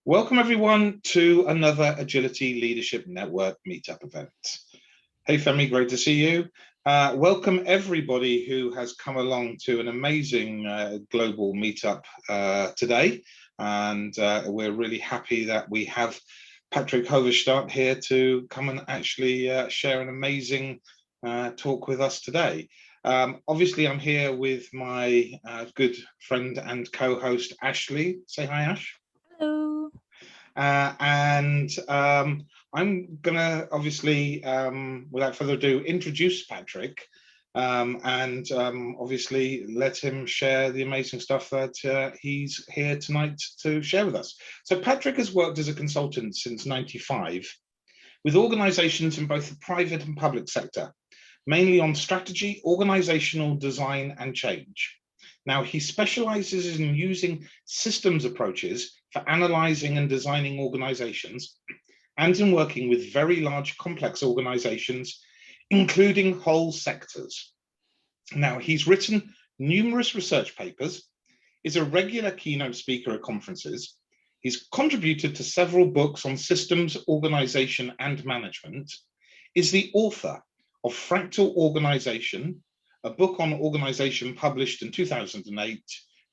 Welcome everyone to another Agility Leadership Network meetup event. Hey Femi, great to see you. Welcome everybody who has come along to an amazing global meetup today. And we're really happy that we have Patrick Hoverstadt here to come and actually share an amazing talk with us today. Obviously, I'm here with my good friend and co-host, Ashley. Say hi, Ash. Hello. I'm gonna obviously, without further ado, introduce Patrick and obviously let him share the amazing stuff that he's here tonight to share with us. So Patrick has worked as a consultant since '95 with organizations in both the private and public sector, mainly on strategy, organizational design and change. Now, he specializes in using systems approaches for analyzing and designing organizations and in working with very large, complex organizations, including whole sectors. Now, he's written numerous research papers, is a regular keynote speaker at conferences. He's contributed to several books on systems, organization, and management, is the author of Fractal Organisation, a book on organization published in 2008,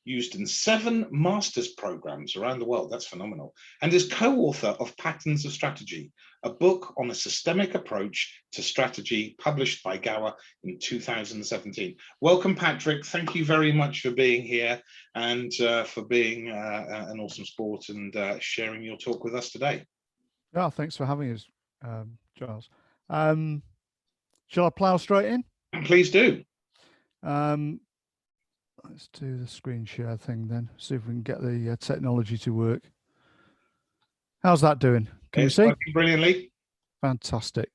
used in 7 master's programs around the world. That's phenomenal. And is co-author of Patterns of Strategy, a book on a systemic approach to strategy published by Gower in 2017. Welcome, Patrick. Thank you very much for being here and for being an awesome sport and sharing your talk with us today. Yeah, thanks for having us, Giles. Shall I plough straight in? Please do. Let's do the screen share thing then. See if we can get the technology to work. How's that doing? Can you see? Working brilliantly. Fantastic.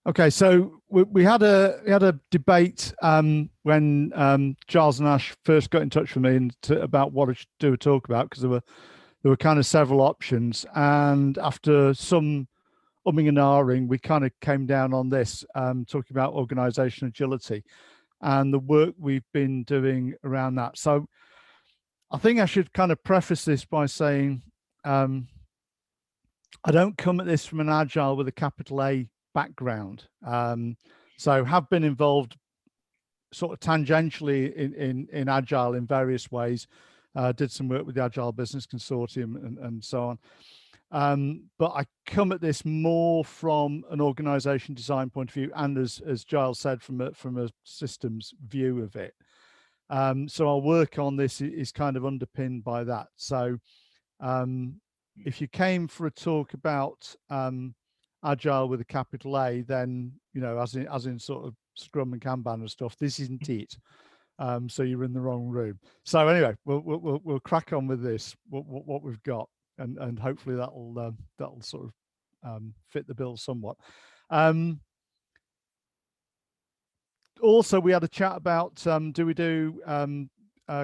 Okay, so we had a debate when Giles and Ash first got in touch with me about what I should do a talk about, because there were kind of several options, and after some umming and ahhing, we kind of came down on this, talking about organizational agility and the work we've been doing around that. So I think I should kind of preface this by saying I don't come at this from an agile with a capital A background. So have been involved sort of tangentially in agile in various ways. Did some work with the Agile Business Consortium and so on. But I come at this more from an organization design point of view, and as Giles said, from a systems view of it. So our work on this is kind of underpinned by that. So if you came for a talk about agile with a capital A, then as in sort of Scrum and Kanban and stuff, this isn't it. So you're in the wrong room. So anyway, we'll crack on with this. What we've got. And hopefully that'll sort of fit the bill somewhat. Also, we had a chat about do we do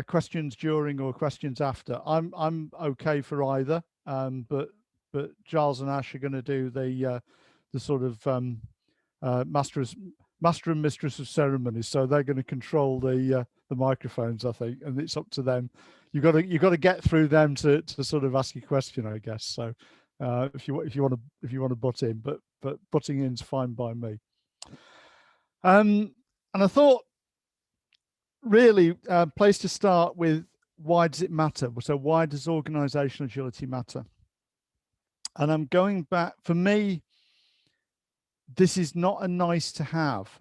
questions during or questions after? I'm okay for either, but Giles and Ash are going to do the sort of master and mistress of ceremonies, so they're going to control the microphones, I think, and it's up to them. You got to get through them to sort of ask a question, I guess. So if you want to butt in, but butting in's fine by me. And I thought really place to start with, why does it matter? So why does organizational agility matter? And I'm going back, for me, this is not a nice to have.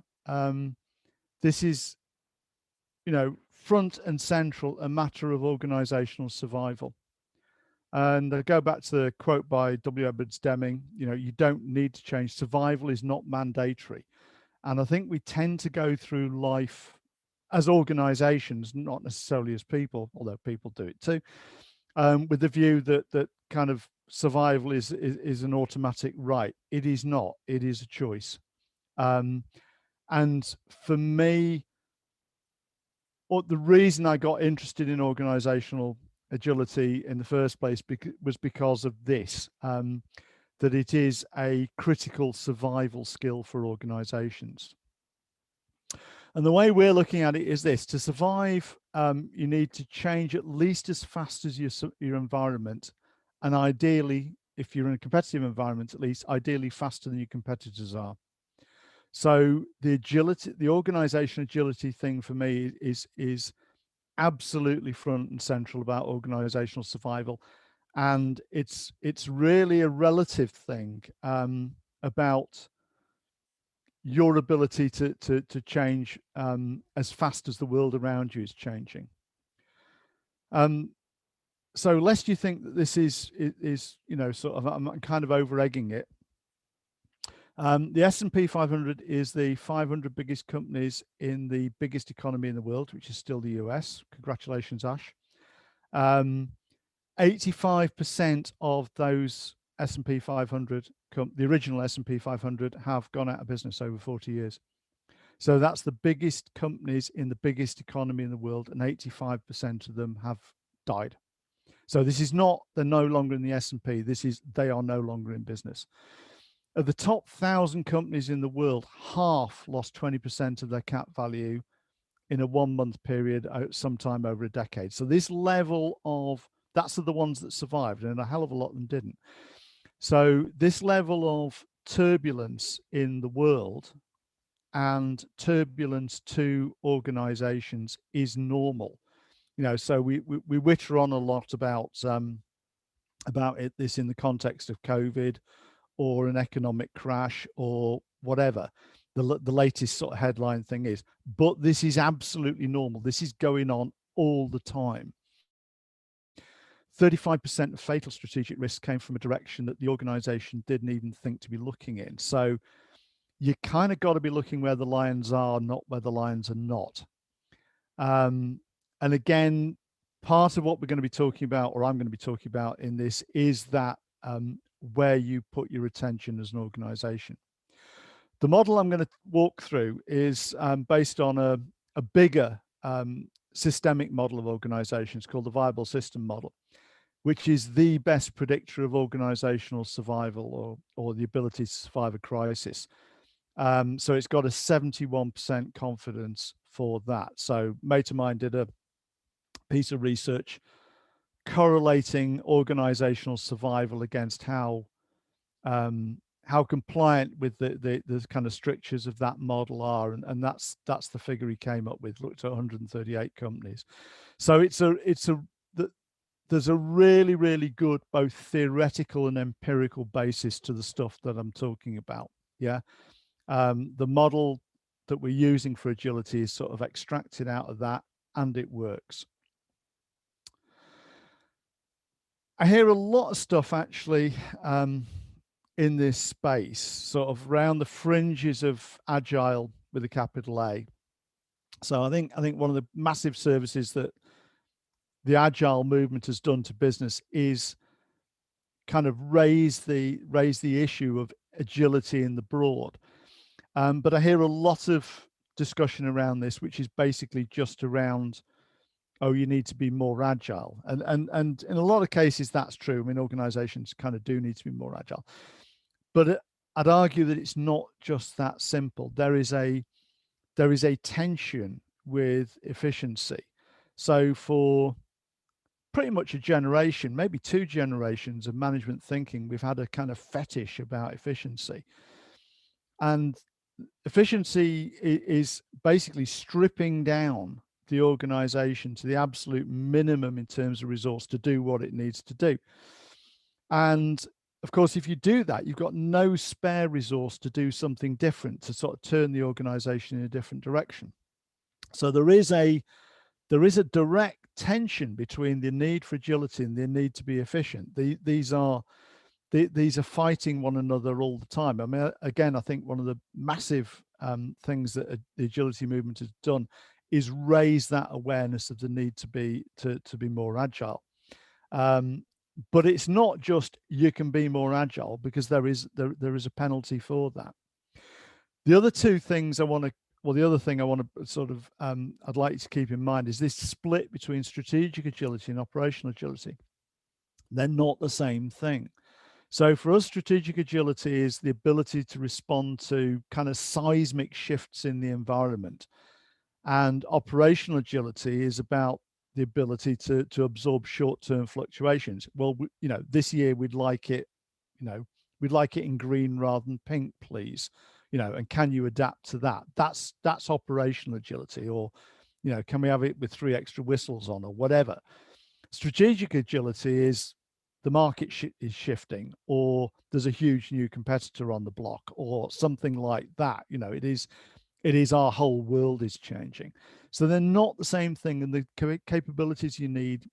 This is, front and central, a matter of organizational survival. And I go back to the quote by W. Edwards Deming, you don't need to change. Survival is not mandatory. And I think we tend to go through life as organizations, not necessarily as people, although people do it too, with the view that kind of survival is an automatic right. It is not. It is a choice. And for me, the reason I got interested in organizational agility in the first place was because of this, that it is a critical survival skill for organizations. And the way we're looking at it is this: to survive, you need to change at least as fast as your environment, and ideally, if you're in a competitive environment, at least ideally faster than your competitors are. So the agility, the organization agility thing for me is absolutely front and central about organizational survival, and it's really a relative thing about your ability to change as fast as the world around you is changing. So lest you think that this is you know, sort of, I'm kind of over egging it. The S&P 500 is the 500 biggest companies in the biggest economy in the world, which is still the US. Congratulations, Ash. 85% of those S&P 500, the original S&P 500, have gone out of business over 40 years. So that's the biggest companies in the biggest economy in the world, and 85% of them have died. So this is not, they're no longer in the S&P, this is, they are no longer in business. Of the top 1,000 companies in the world, half lost 20% of their cap value in a 1 month period, sometime over a decade. So this level of, that's the ones that survived, and a hell of a lot of them didn't. So this level of turbulence in the world and turbulence to organizations is normal. You know, so we witter on a lot about this in the context of COVID or an economic crash or whatever the latest sort of headline thing is, but this is absolutely normal. This is going on all the time. 35% of fatal strategic risks came from a direction that the organization didn't even think to be looking in. So you kind of got to be looking where the lions are, not where the lions are not. And again, part of what we're going to be talking about, or I'm going to be talking about in this, is that where you put your attention as an organization. The model I'm going to walk through is based on a bigger systemic model of organizations called the viable system model, which is the best predictor of organizational survival or the ability to survive a crisis. So it's got a 71% confidence for that. So a mate of mine did a piece of research correlating organizational survival against how compliant with the kind of strictures of that model are, and that's the figure he came up with. Looked at 138 companies. So there's a really, really good both theoretical and empirical basis to the stuff that I'm talking about. Yeah. The model that we're using for agility is sort of extracted out of that, and it works. I hear a lot of stuff actually in this space, sort of around the fringes of agile with a capital A. So I think one of the massive services that the agile movement has done to business is kind of raise the issue of agility in the broad. But I hear a lot of discussion around this, which is basically just around, oh, you need to be more agile. And in a lot of cases, that's true. I mean, organizations kind of do need to be more agile. But I'd argue that it's not just that simple. There is a tension with efficiency. So for pretty much a generation, maybe 2 generations of management thinking, we've had a kind of fetish about efficiency. And efficiency is basically stripping down the organization to the absolute minimum in terms of resource to do what it needs to do. And of course, if you do that, you've got no spare resource to do something different, to sort of turn the organization in a different direction. So there is a direct tension between the need for agility and the need to be efficient. These are fighting one another all the time. I mean, again, I think one of the massive things that the agility movement has done is raise that awareness of the need to be more agile. But it's not just you can be more agile, because there is a penalty for that. The other two things the other thing I want to sort of I'd like you to keep in mind is this split between strategic agility and operational agility. They're not the same thing. So for us, strategic agility is the ability to respond to kind of seismic shifts in the environment. And operational agility is about the ability to absorb short-term fluctuations. Well, this year we'd like it, we'd like it in green rather than pink, please. And can you adapt to that? That's operational agility. Or, can we have it with 3 extra whistles on, or whatever. Strategic agility is the market is shifting, or there's a huge new competitor on the block, or something like that. It is our whole world is changing. So they're not the same thing, and the capabilities you need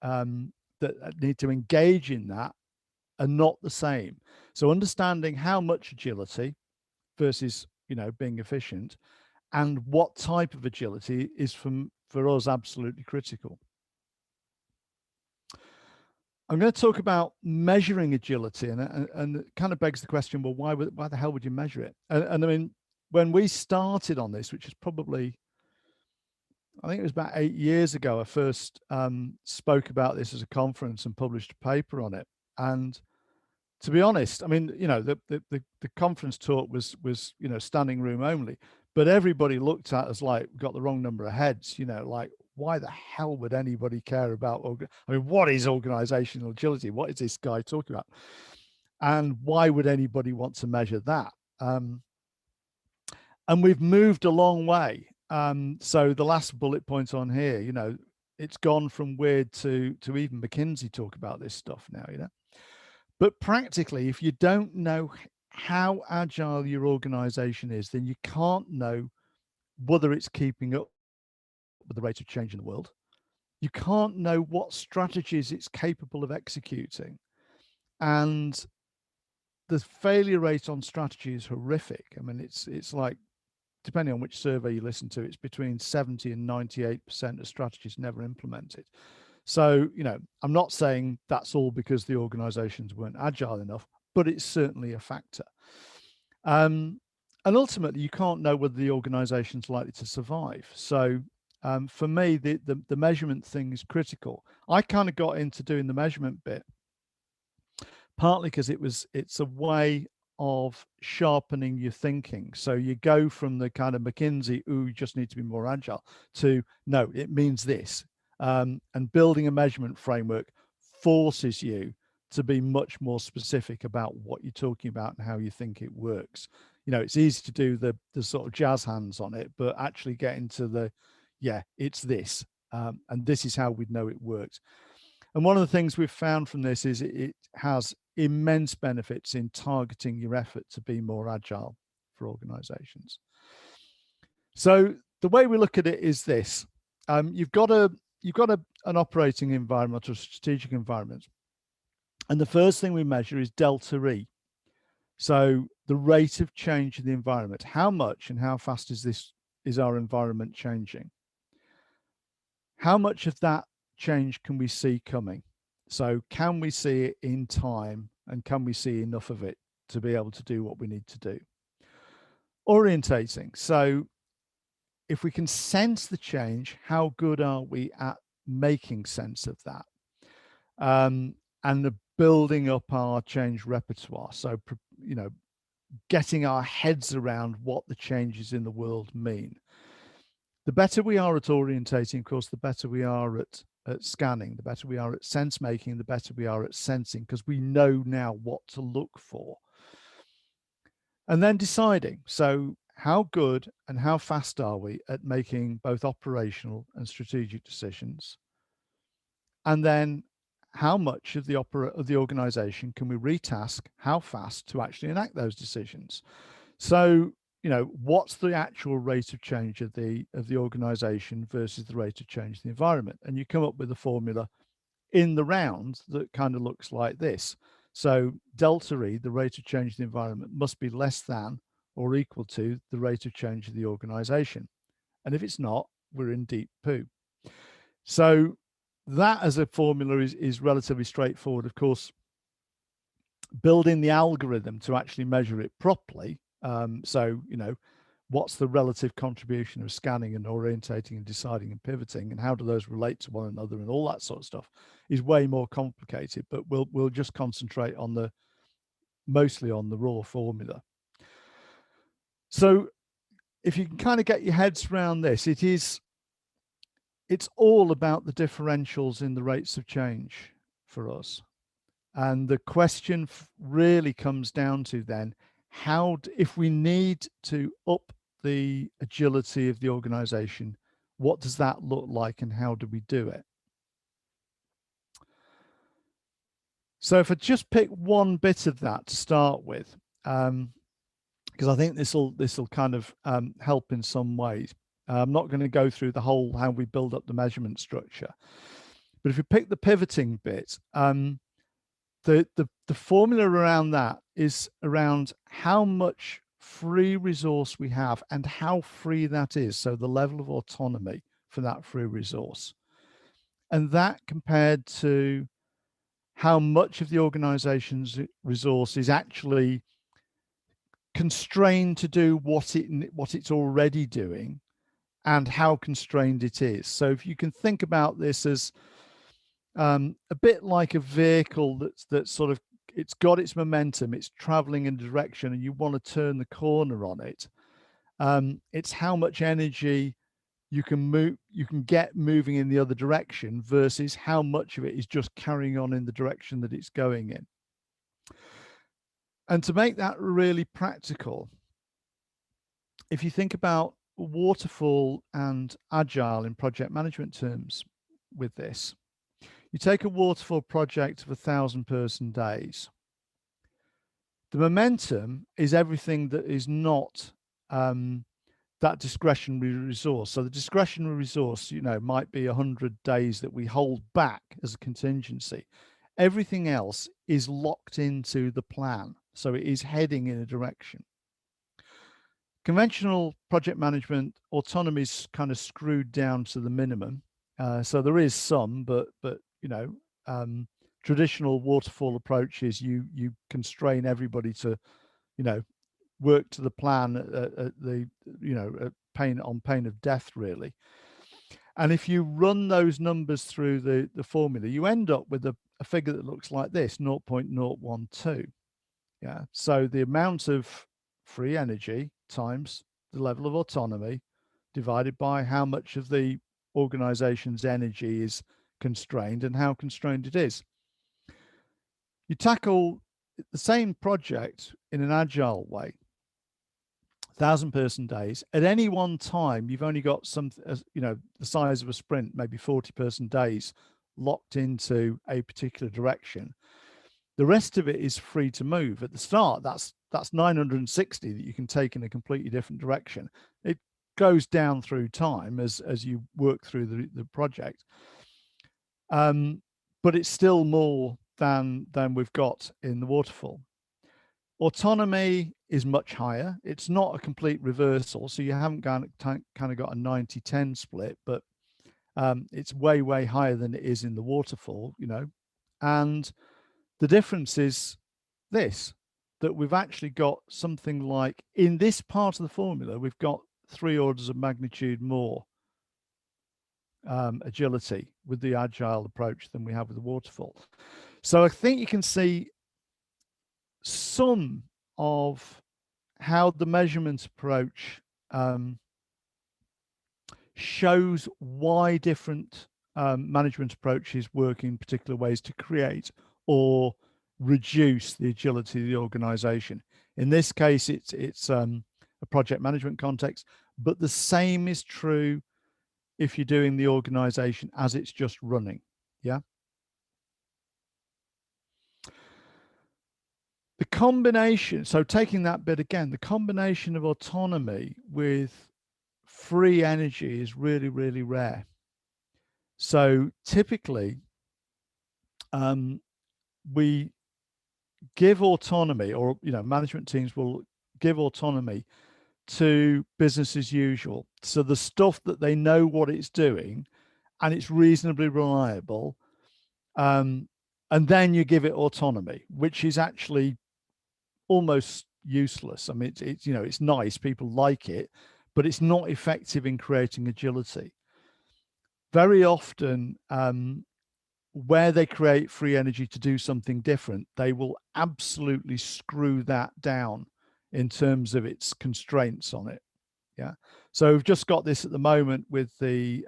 that need to engage in that are not the same. So understanding how much agility versus being efficient, and what type of agility is for us absolutely critical. I'm going to talk about measuring agility, and it kind of begs the question, well, why the hell would you measure it? And I mean, when we started on this, which is probably, I think it was about 8 years ago, I first spoke about this as a conference and published a paper on it. And to be honest, I mean, the conference talk was standing room only, but everybody looked at us like we got the wrong number of heads. Like, why the hell would anybody care about? I mean, what is organizational agility? What is this guy talking about? And why would anybody want to measure that? And we've moved a long way. So the last bullet point on here, it's gone from weird to even McKinsey talk about this stuff now, But practically, if you don't know how agile your organization is, then you can't know whether it's keeping up with the rate of change in the world. You can't know what strategies it's capable of executing. And the failure rate on strategy is horrific. I mean, it's like, depending on which survey you listen to, it's between 70 and 98% of strategies never implemented. So, I'm not saying that's all because the organizations weren't agile enough, but it's certainly a factor. And ultimately, you can't know whether the organization's likely to survive. So for me, the measurement thing is critical. I kind of got into doing the measurement bit, partly because it's a way of sharpening your thinking. So you go from the kind of McKinsey, you just need to be more agile, to no, it means this. And building a measurement framework forces you to be much more specific about what you're talking about and how you think it works. It's easy to do the sort of jazz hands on it, but actually get into it's this, and this is how we'd know it works. And one of the things we've found from this is it has immense benefits in targeting your effort to be more agile for organizations. So the way we look at it is this: you've got an operating environment or strategic environment, and the first thing we measure is delta E. So the rate of change in the environment. How much and how fast is our environment changing? How much of that change can we see coming? So can we see it in time, and can we see enough of it to be able to do what we need to do? Orientating. So if we can sense the change, how good are we at making sense of that? And the building up our change repertoire. So, getting our heads around what the changes in the world mean. The better we are at orientating, of course, the better we are at scanning, the better we are at sense making, the better we are at sensing, because we know now what to look for. And then deciding. So how good and how fast are we at making both operational and strategic decisions? And then how much of the organization can we retask, how fast to actually enact those decisions? So, what's the actual rate of change of the organization versus the rate of change of the environment? And you come up with a formula in the round that kind of looks like this. So delta E, the rate of change of the environment, must be less than or equal to the rate of change of the organization. And if it's not, we're in deep poo. So that as a formula is relatively straightforward. Of course, building the algorithm to actually measure it properly. So, what's the relative contribution of scanning and orientating and deciding and pivoting, and how do those relate to one another, and all that sort of stuff is way more complicated, but we'll just concentrate on mostly on the raw formula. So if you can kind of get your heads around this, it's all about the differentials in the rates of change for us. And the question really comes down to then, if we need to up the agility of the organization, what does that look like and how do we do it? So if I just pick one bit of that to start with, because I think this will kind of help in some ways. I'm not going to go through the whole how we build up the measurement structure, but if you pick the pivoting bit, the formula around that is around how much free resource we have and how free that is. So the level of autonomy for that free resource, and that compared to how much of the organization's resource is actually constrained to do what it's already doing and how constrained it is. So if you can think about this as a bit like a vehicle that's sort of, it's got its momentum, it's traveling in a direction and you want to turn the corner on it. It's how much energy you can get moving in the other direction versus how much of it is just carrying on in the direction that it's going in. And to make that really practical, if you think about waterfall and agile in project management terms with this, you take a waterfall project of 1,000-person days. The momentum is everything that is not that discretionary resource. So the discretionary resource, might be 100 days that we hold back as a contingency. Everything else is locked into the plan. So it is heading in a direction. Conventional project management, autonomy is kind of screwed down to the minimum. So there is some, but traditional waterfall approaches, you constrain everybody to, work to the plan at the, on pain of death, really. And if you run those numbers through the formula, you end up with a figure that looks like this, 0.012. Yeah. So the amount of free energy times the level of autonomy divided by how much of the organization's energy is constrained and how constrained it is. You tackle the same project in an agile way, 1,000-person days. At any one time, you've only got the size of a sprint, maybe 40-person days locked into a particular direction. The rest of it is free to move. At the start, that's 960 that you can take in a completely different direction. It goes down through time as you work through the project. But it's still more than we've got in the waterfall. Autonomy is much higher. It's not a complete reversal. So you haven't kind of got a 90-10 split, but it's way, way higher than it is in the waterfall, and the difference is this, that we've actually got something like, in this part of the formula, we've got 3 orders of magnitude more agility with the agile approach than we have with the waterfall. So I think you can see some of how the measurement approach shows why different management approaches work in particular ways to create or reduce the agility of the organization. In this case, it's a project management context, but the same is true if you're doing the organization as it's just running. Yeah. The combination, so taking that bit again, the combination of autonomy with free energy is really, really rare. So typically, we give autonomy, or management teams will give autonomy to business as usual. So the stuff that they know what it's doing and it's reasonably reliable, and then you give it autonomy, which is actually almost useless. I mean, it's nice, people like it, but it's not effective in creating agility. Very often, where they create free energy to do something different, they will absolutely screw that down in terms of its constraints on it. Yeah. So we've just got this at the moment with the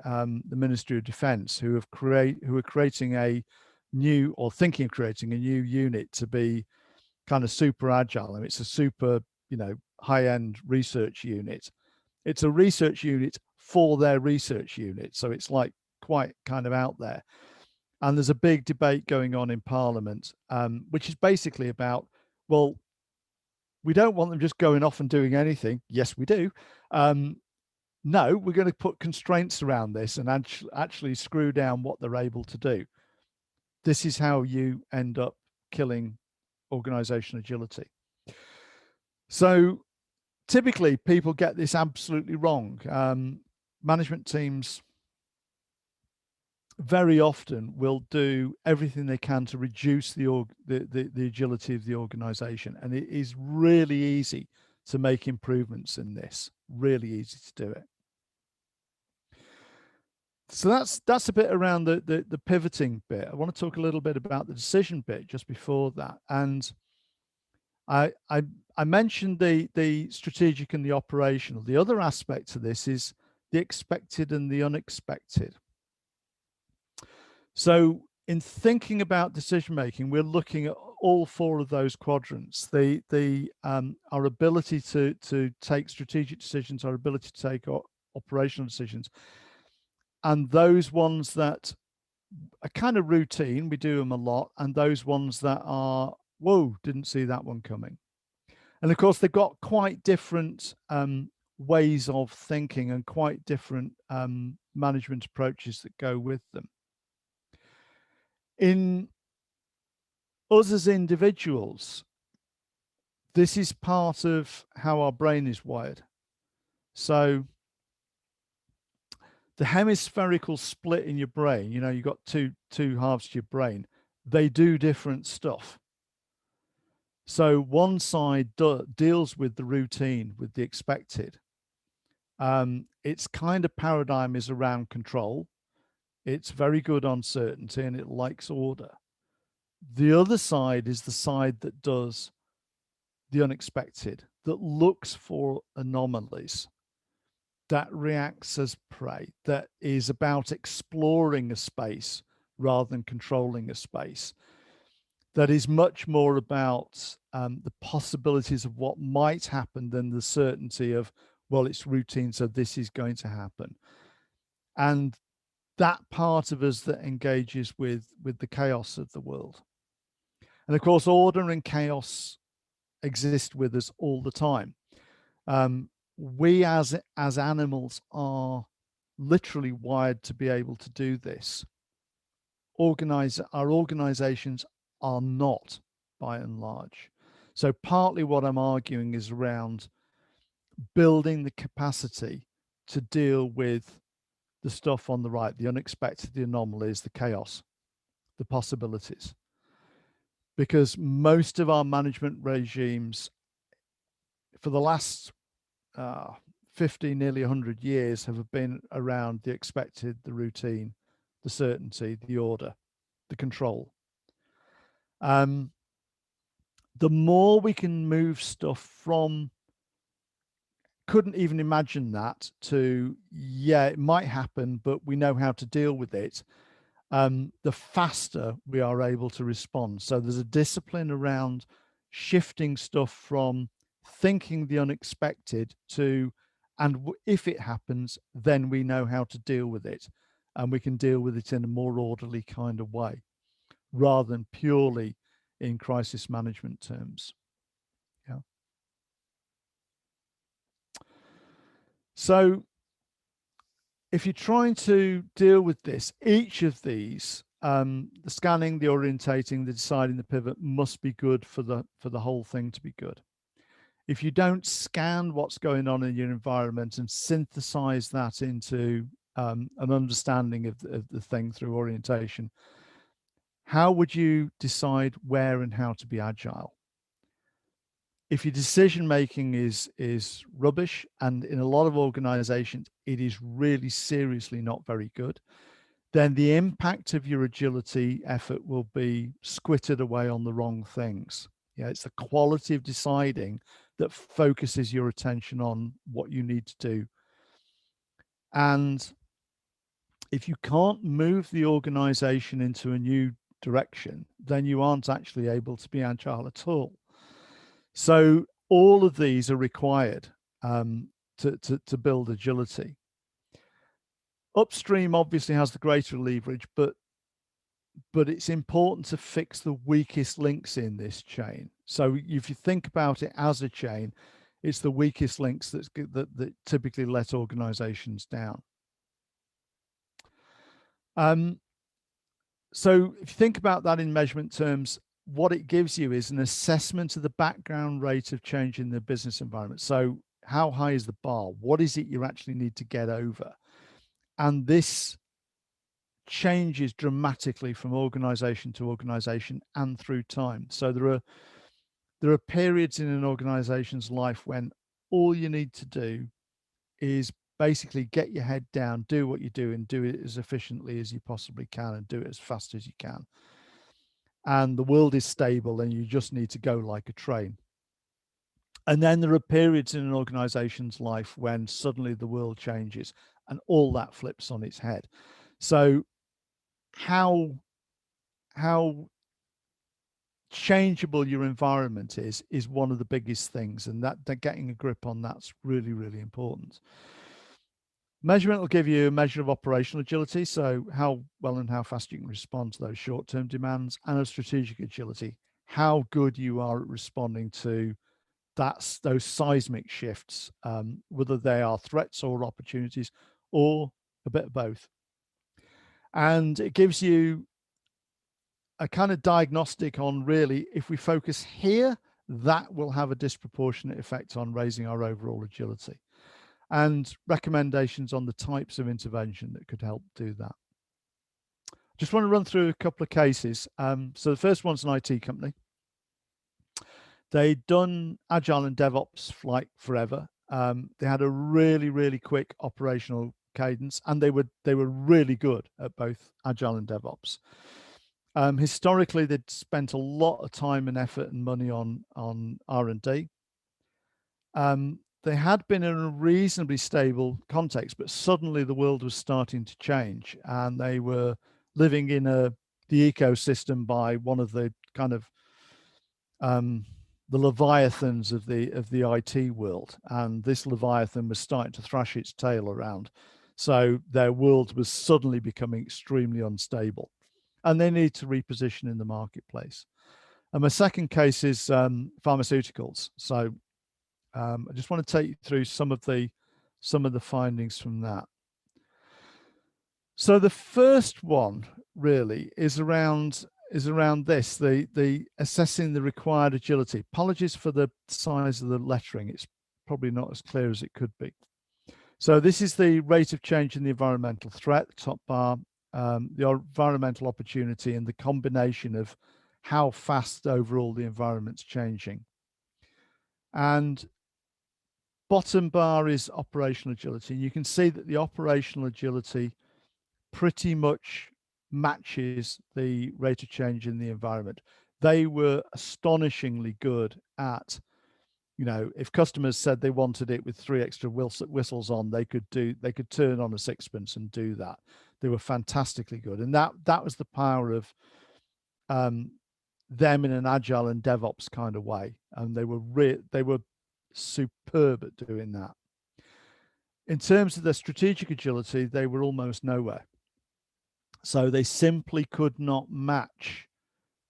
Ministry of Defence, who are creating a new, or thinking of creating a new unit to be kind of super agile. I mean, it's a super, high-end research unit. It's a research unit for their research unit. So it's like quite kind of out there. And there's a big debate going on in Parliament, which is basically about, well, we don't want them just going off and doing anything. Yes, we do. No, we're going to put constraints around this and actually screw down what they're able to do. This is how you end up killing organizational agility. So typically people get this absolutely wrong. Management teams very often will do everything they can to reduce the agility of the organization. And it is really easy to make improvements in this, really easy to do it. So that's a bit around the pivoting bit. I want to talk a little bit about the decision bit just before that. And I mentioned the strategic and the operational. The other aspect to this is the expected and the unexpected. So in thinking about decision making, we're looking at all four of those quadrants. Our ability to take strategic decisions, our ability to take operational decisions, and those ones that are kind of routine, we do them a lot, and those ones that are, whoa, didn't see that one coming. And of course, they've got quite different ways of thinking and quite different management approaches that go with them. In us as individuals, this is part of how our brain is wired. So the hemispherical split in your brain, you've got two halves to your brain, they do different stuff. So one side deals with the routine, with the expected. Its kind of paradigm is around control. It's very good on certainty and it likes order. The other side is the side that does the unexpected, that looks for anomalies, that reacts as prey, that is about exploring a space rather than controlling a space, that is much more about the possibilities of what might happen than the certainty of, well, it's routine, so this is going to happen. And that part of us that engages with the chaos of the world. And of course, order and chaos exist with us all the time. We as animals are literally wired to be able to do this. Our organizations are not, by and large. So partly what I'm arguing is around building the capacity to deal with the stuff on the right, the unexpected, the anomalies, the chaos, the possibilities. Because most of our management regimes for the last 50, nearly 100 years have been around the expected, the routine, the certainty, the order, the control. The more we can move stuff from couldn't even imagine that to, yeah, it might happen, but we know how to deal with it, the faster we are able to respond. So there's a discipline around shifting stuff from thinking the unexpected to, and if it happens, then we know how to deal with it. And we can deal with it in a more orderly kind of way, rather than purely in crisis management terms. Yeah. So if you're trying to deal with this, each of these, the scanning, the orientating, the deciding, the pivot must be good for the whole thing to be good. If you don't scan what's going on in your environment and synthesize that into an understanding of the thing through orientation, how would you decide where and how to be agile? If your decision making is rubbish, and in a lot of organizations it is really seriously not very good, then the impact of your agility effort will be squitted away on the wrong things. Yeah, it's the quality of deciding that focuses your attention on what you need to do. And if you can't move the organization into a new direction, then you aren't actually able to be agile at all. So all of these are required to build agility. Upstream obviously has the greater leverage, but it's important to fix the weakest links in this chain. So if you think about it as a chain, it's the weakest links that typically let organizations down. So if you think about that in measurement terms, what it gives you is an assessment of the background rate of change in the business environment. So how high is the bar? What is it you actually need to get over? And this changes dramatically from organization to organization and through time. So there are periods in an organization's life when all you need to do is basically get your head down, do what you do, and do it as efficiently as you possibly can, and do it as fast as you can. And the world is stable, and you just need to go like a train. And then there are periods in an organization's life when suddenly the world changes and all that flips on its head. So how changeable your environment is one of the biggest things, and that getting a grip on that's really, really important. Measurement will give you a measure of operational agility, so how well and how fast you can respond to those short-term demands, and of strategic agility, how good you are at responding to those seismic shifts, whether they are threats or opportunities, or a bit of both. And it gives you a kind of diagnostic on, really, if we focus here, that will have a disproportionate effect on raising our overall agility, and recommendations on the types of intervention that could help do that. Just want to run through a couple of cases. So the first one's an IT company. They'd done Agile and DevOps like forever. They had a really, really quick operational cadence, and they were really good at both Agile and DevOps. Historically, they'd spent a lot of time and effort and money on R&D. They had been in a reasonably stable context, but suddenly the world was starting to change, and they were living in the ecosystem by one of the kind of the leviathans of the IT world, and this leviathan was starting to thrash its tail around. So their world was suddenly becoming extremely unstable, and they need to reposition in the marketplace. And my second case is pharmaceuticals. So I just want to take you through some of the findings from that. So the first one really is around this, the assessing the required agility. Apologies for the size of the lettering. It's probably not as clear as it could be. So this is the rate of change in the environmental threat, top bar, the environmental opportunity, and the combination of how fast overall the environment's changing. And bottom bar is operational agility. And you can see that the operational agility pretty much matches the rate of change in the environment. They were astonishingly good at, if customers said they wanted it with 3 extra whistles on, they could turn on a sixpence and do that. They were fantastically good. And that was the power of them in an Agile and DevOps kind of way. And they were superb at doing that. In terms of their strategic agility, they were almost nowhere. So they simply could not match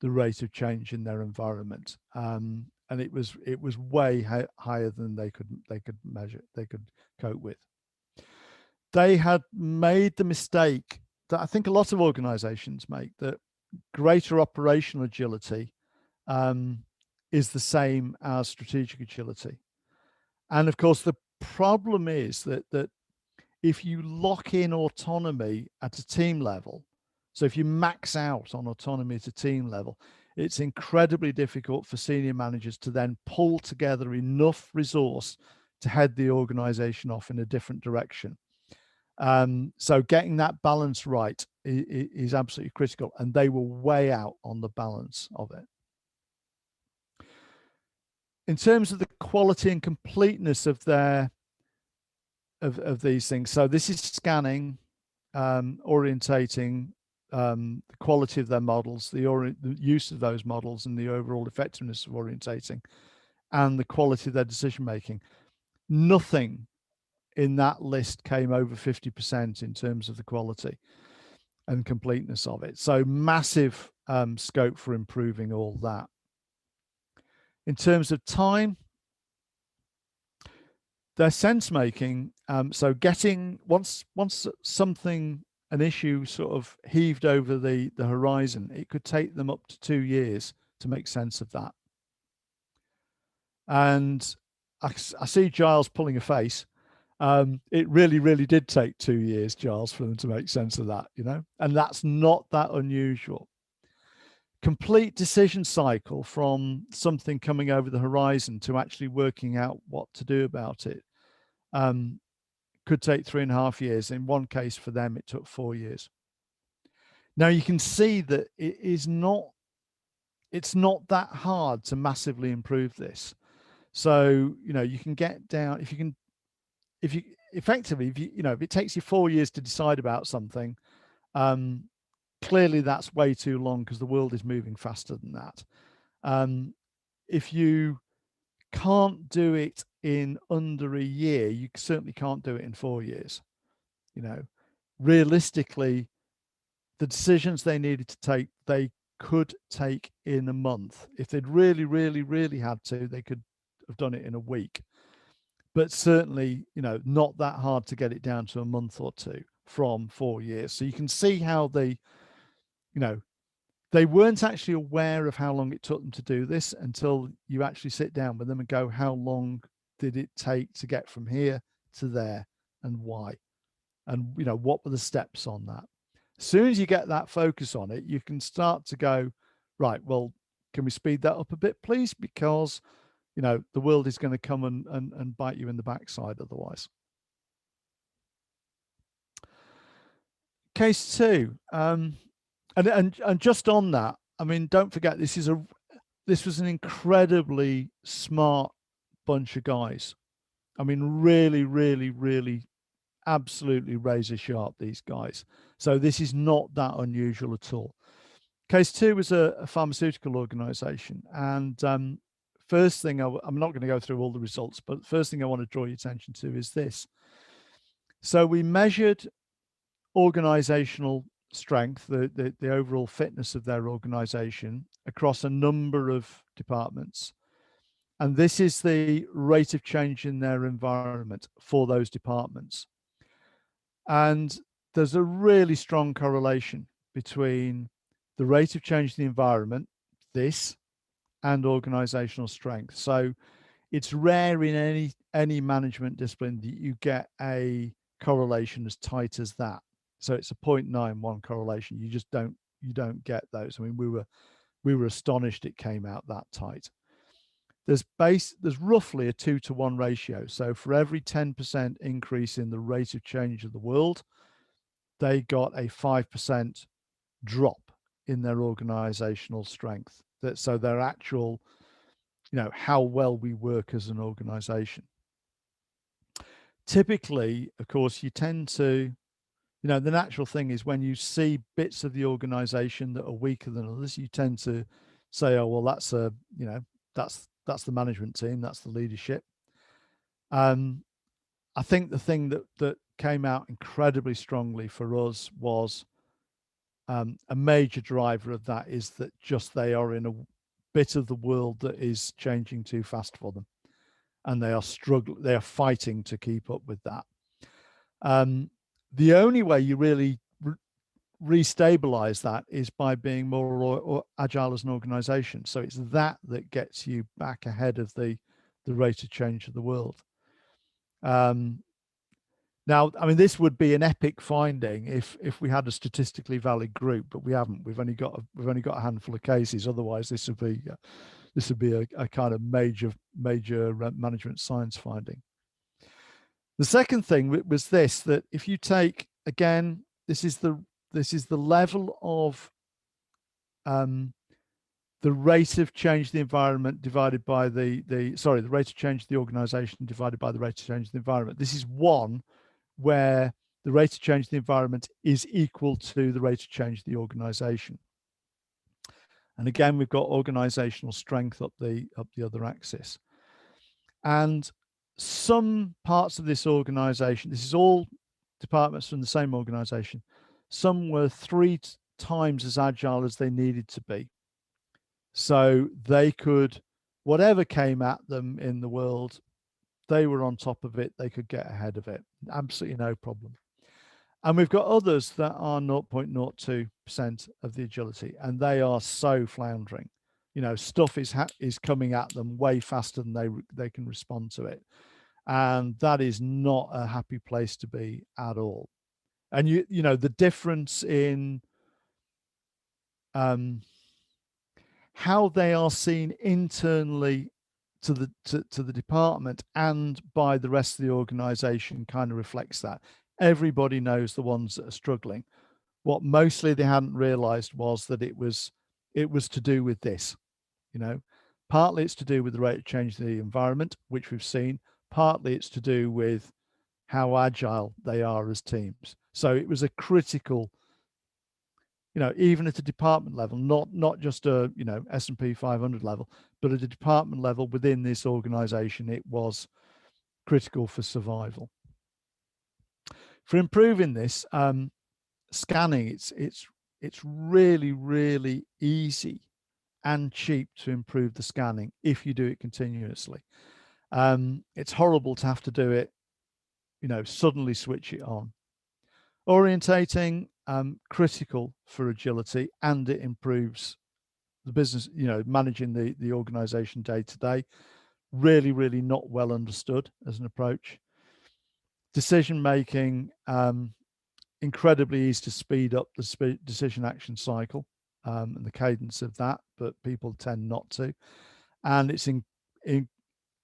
the rate of change in their environment, and it was way higher than they could measure, they could cope with. They had made the mistake that I think a lot of organizations make, that greater operational agility is the same as strategic agility. And of course, the problem is that if you lock in autonomy at a team level, so if you max out on autonomy at a team level, it's incredibly difficult for senior managers to then pull together enough resource to head the organization off in a different direction. So getting that balance right is absolutely critical, and they were way out on the balance of it. in terms of the quality and completeness of their of these things. So this is scanning, orientating, the quality of their models, the use of those models, and the overall effectiveness of orientating, and the quality of their decision making. Nothing in that list came over 50% in terms of the quality and completeness of it. So massive scope for improving all that. In terms of time, their sense making, so getting once something, an issue sort of heaved over the horizon, it could take them up to 2 years to make sense of that. And I see Giles pulling a face. It really did take 2 years, Giles, for them to make sense of that, you know, and that's not that unusual. Complete decision cycle from something coming over the horizon to actually working out what to do about it could take 3.5 years. In one case for them, it took 4 years. Now you can see that it's not that hard to massively improve this. So, you know, you can get down, if you effectively, if it takes you 4 years to decide about something, clearly that's way too long because the world is moving faster than that. If you can't do it in under a year, you certainly can't do it in 4 years. You know, realistically, the decisions they needed to take, they could take in a month. If they'd really had to, they could have done it in a week. But certainly, you know, not that hard to get it down to a month or two from 4 years. So you can see how they, you know, they weren't actually aware of how long it took them to do this until you actually sit down with them and go, how long did it take to get from here to there and why? And, you know, what were the steps on that? As soon as you get that focus on it, you can start to go, right, well, can we speed that up a bit, please? Because, you know, the world is going to come and bite you in the backside otherwise. Case 2. And just on that, I mean, don't forget, this was an incredibly smart bunch of guys. I mean, really absolutely razor sharp, these guys. So this is not that unusual at all. Case 2 was a pharmaceutical organization. And first thing, I'm not going to go through all the results, but the first thing I want to draw your attention to is this. So we measured organizational strength, the overall fitness of their organization across a number of departments. And this is the rate of change in their environment for those departments. And there's a really strong correlation between the rate of change in the environment, this, and organizational strength. So it's rare in any management discipline that you get a correlation as tight as that. So it's a 0.91 correlation. You don't get those. I mean, we were astonished it came out that tight. There's roughly a 2-to-1 ratio. So for every 10% increase in the rate of change of the world, they got a 5% drop in their organizational strength. So their actual, you know, how well we work as an organization. Typically, of course, you tend to, you know, the natural thing is when you see bits of the organization that are weaker than others, you tend to say, oh, well, that's that's the management team, that's the leadership. I think the thing that came out incredibly strongly for us was a major driver of that is that just they are in a bit of the world that is changing too fast for them, and they are fighting to keep up with that. The only way you really restabilize that is by being more agile as an organization. So it's that gets you back ahead of the rate of change of the world. Now, I mean, this would be an epic finding if we had a statistically valid group, but we haven't. We've only got a handful of cases. Otherwise, this would be a kind of major management science finding. The second thing was this: that if you take, again, this is the level of the rate of change of the environment divided by the rate of change of the organization divided by the rate of change of the environment. This is one where the rate of change of the environment is equal to the rate of change of the organization. And again, we've got organizational strength up the other axis. And some parts of this organization, this is all departments from the same organization, some were 3 times as agile as they needed to be. So they could, whatever came at them in the world, they were on top of it, they could get ahead of it, absolutely no problem. And we've got others that are 0.02% of the agility, and they are so floundering. You know, stuff is coming at them way faster than they can respond to it. And that is not a happy place to be at all. And you know, the difference in how they are seen internally to the department and by the rest of the organization kind of reflects that. Everybody knows the ones that are struggling. What mostly they hadn't realized was that it was to do with this, you know. Partly it's to do with the rate of change of the environment, which we've seen. Partly it's to do with how agile they are as teams. So it was a critical, you know, even at a department level, not just a, you know, S&P 500 level, but at a department level within this organization, it was critical for survival. For improving this, scanning, it's really, really easy and cheap to improve the scanning if you do it continuously. It's horrible to have to do it, you know, suddenly switch it on. Orientating, critical for agility, and it improves the business, you know, managing the organization day to day. Really, really not well understood as an approach. Decision making, incredibly easy to speed up the decision action cycle and the cadence of that, but people tend not to. And it's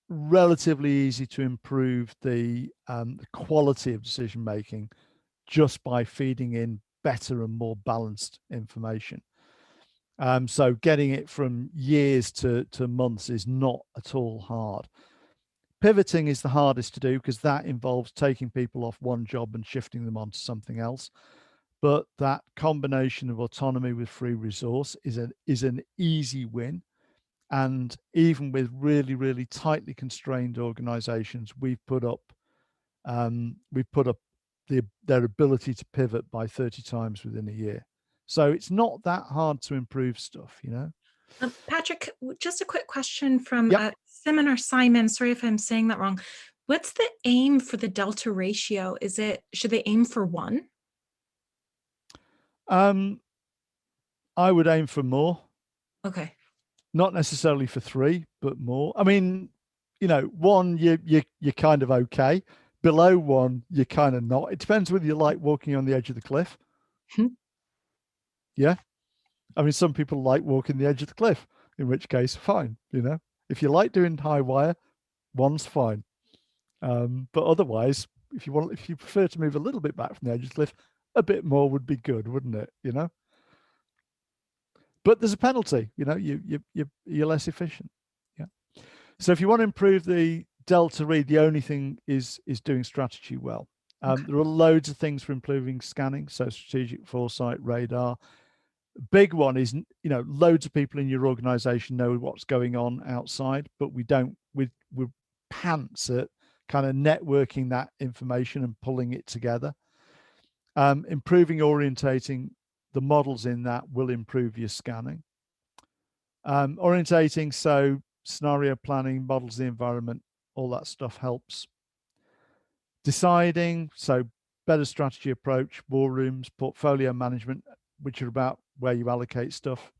relatively easy to improve the quality of decision making just by feeding in better and more balanced information. So getting it from years to months is not at all hard. Pivoting is the hardest to do because that involves taking people off one job and shifting them onto something else. But that combination of autonomy with free resource is an easy win. And even with really, really tightly constrained organizations, we've put up their ability to pivot by 30 times within a year. So it's not that hard to improve stuff, you know. Patrick, just a quick question from Simon or Simon. Sorry if I'm saying that wrong. What's the aim for the delta ratio? Should they aim for 1? I would aim for more. Okay. Not necessarily for 3, but more. I mean, you know, 1, you're kind of okay. Below 1, you're kind of not. It depends whether you like walking on the edge of the cliff. Yeah. I mean, some people like walking the edge of the cliff, in which case, fine. You know, if you like doing high wire, 1's fine. But otherwise, if you prefer to move a little bit back from the edge of the cliff, a bit more would be good, wouldn't it? You know. But there's a penalty. You know, you're less efficient. Yeah. So if you want to improve the delta read, the only thing is doing strategy well. There are loads of things for improving scanning. So strategic foresight, radar. Big one is, you know, loads of people in your organization know what's going on outside, but we don't. We're pants at kind of networking that information and pulling it together. Improving orientating the models in that will improve your scanning. Orientating, so scenario planning, models the environment, all that stuff helps. Deciding, so better strategy approach, war rooms, portfolio management, which are about where you allocate stuff.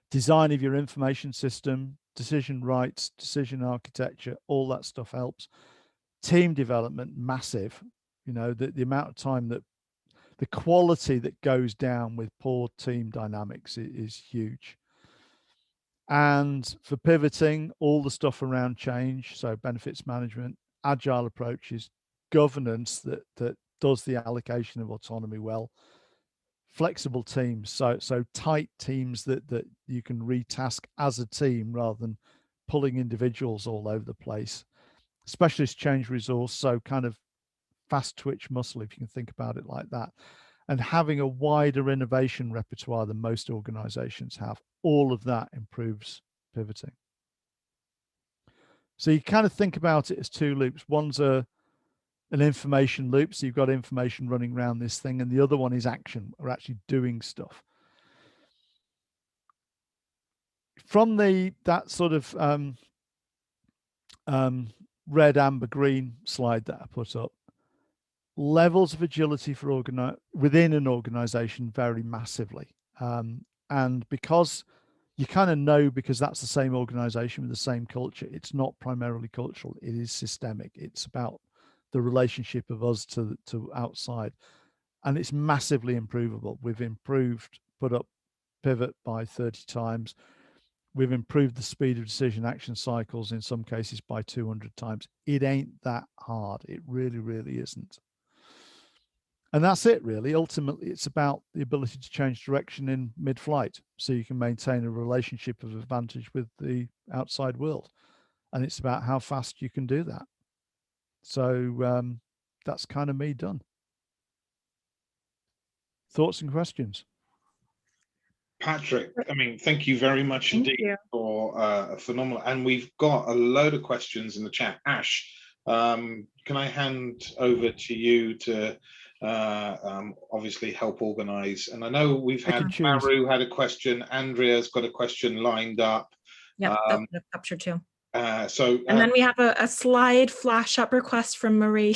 Design of your information system, decision rights, decision architecture, all that stuff helps. Team development, massive. You know, the amount of time that the quality that goes down with poor team dynamics is huge. And for pivoting, all the stuff around change, so benefits management, agile approaches, governance that does the allocation of autonomy well, flexible teams, so tight teams that you can retask as a team rather than pulling individuals all over the place. Specialist change resource, so kind of fast twitch muscle, if you can think about it like that, and having a wider innovation repertoire than most organizations have. All of that improves pivoting. So you kind of think about it as two loops. One's an information loop, so you've got information running around this thing, and the other one is action, or actually doing stuff. From that sort of red, amber, green slide that I put up, levels of agility for within an organization vary massively. And because you kind of know, because that's the same organization with the same culture, it's not primarily cultural, it is systemic. It's about the relationship of us to outside. And it's massively improvable. We've improved, put up pivot by 30 times. We've improved the speed of decision action cycles in some cases by 200 times. It ain't that hard. It really, really isn't. And that's it, really. Ultimately, it's about the ability to change direction in mid-flight so you can maintain a relationship of advantage with the outside world. And it's about how fast you can do that. So that's kind of me done. Thoughts and questions? Patrick, I mean, thank you very much indeed for a phenomenal, and we've got a load of questions in the chat. Ash, can I hand over to you to obviously help organize? And I know we've had Maru had a question, Andrea's got a question lined up. Yeah, that's the capture too. And then we have a slide flash up request from Marie.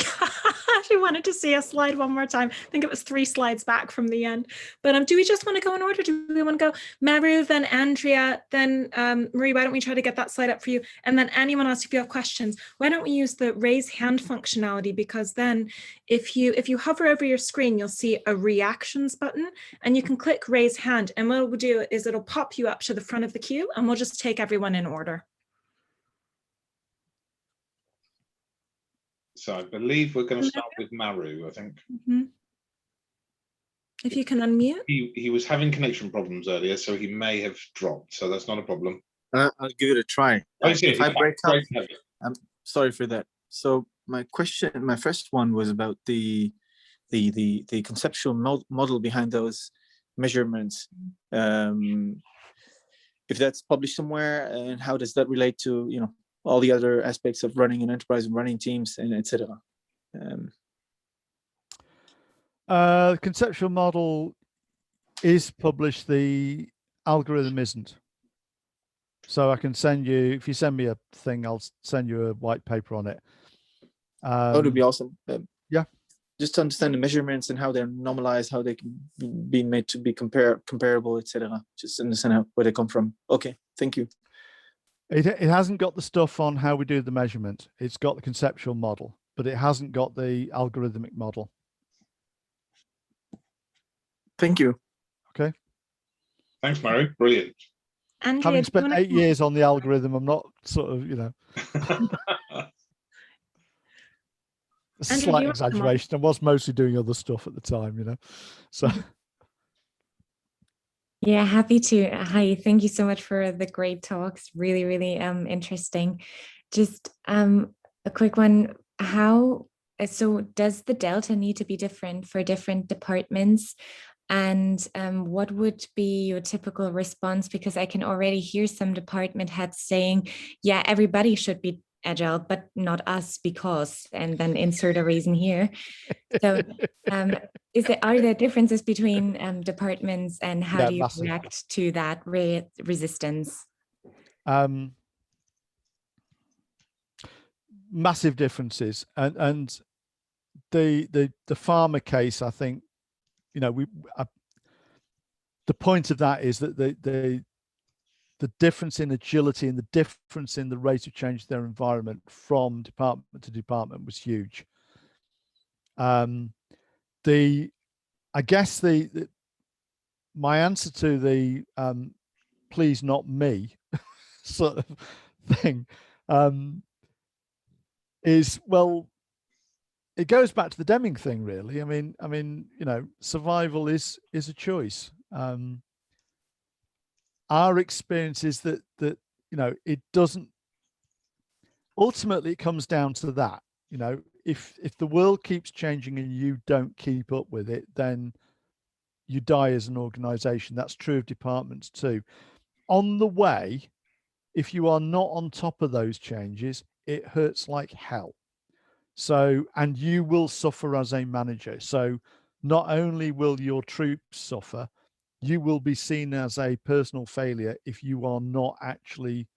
She wanted to see a slide one more time. I think it was 3 slides back from the end. But do we just want to go in order? Do we want to go Maru, then Andrea, then Marie? Why don't we try to get that slide up for you? And then anyone else, if you have questions, why don't we use the raise hand functionality? Because then if you hover over your screen, you'll see a reactions button, and you can click raise hand. And what we'll do is it'll pop you up to the front of the queue, and we'll just take everyone in order. So I believe we're going to start with Maru, I think. Mm-hmm. If you can unmute. He was having connection problems earlier, so he may have dropped, so that's not a problem. I'll give it a try. If I break up, I'm sorry for that. So my first one was about the conceptual model behind those measurements. If that's published somewhere, and how does that relate to, you know, all the other aspects of running an enterprise and running teams, and etc. Conceptual model is published, the algorithm isn't. So I can send you, if you send me a thing, I'll send you a white paper on it. That would be awesome. Yeah. Just to understand the measurements and how they're normalized, how they can be made to be comparable, etc. Just understand where they come from. Okay, thank you. It hasn't got the stuff on how we do the measurement. It's got the conceptual model, but it hasn't got the algorithmic model. Thank you. Okay. Thanks, Mary. Brilliant. Andrea, having spent 8 years on the algorithm, I'm not sort of, you know, a slight exaggeration. I was mostly doing other stuff at the time, you know, so. Yeah, happy to. Hi, thank you so much for the great talks. Really, really interesting. Just a quick one. So does the delta need to be different for different departments? And what would be your typical response? Because I can already hear some department heads saying, yeah, everybody should be agile, but not us because, and then insert a reason here. So are there differences between departments, and how do you react to that resistance? Massive differences, and the farmer case, I think, you know, the point of that is that the difference in agility and the difference in the rate of change of their environment from department to department was huge. I guess my answer to the please not me sort of thing is, well, it goes back to the Deming thing, really. I mean, you know, survival is a choice. Our experience is that you know, it doesn't. Ultimately, it comes down to that. You know, if the world keeps changing and you don't keep up with it, then you die as an organization. That's true of departments too. On the way, if you are not on top of those changes, it hurts like hell. So, and you will suffer as a manager. So not only will your troops suffer, you will be seen as a personal failure if you are not actually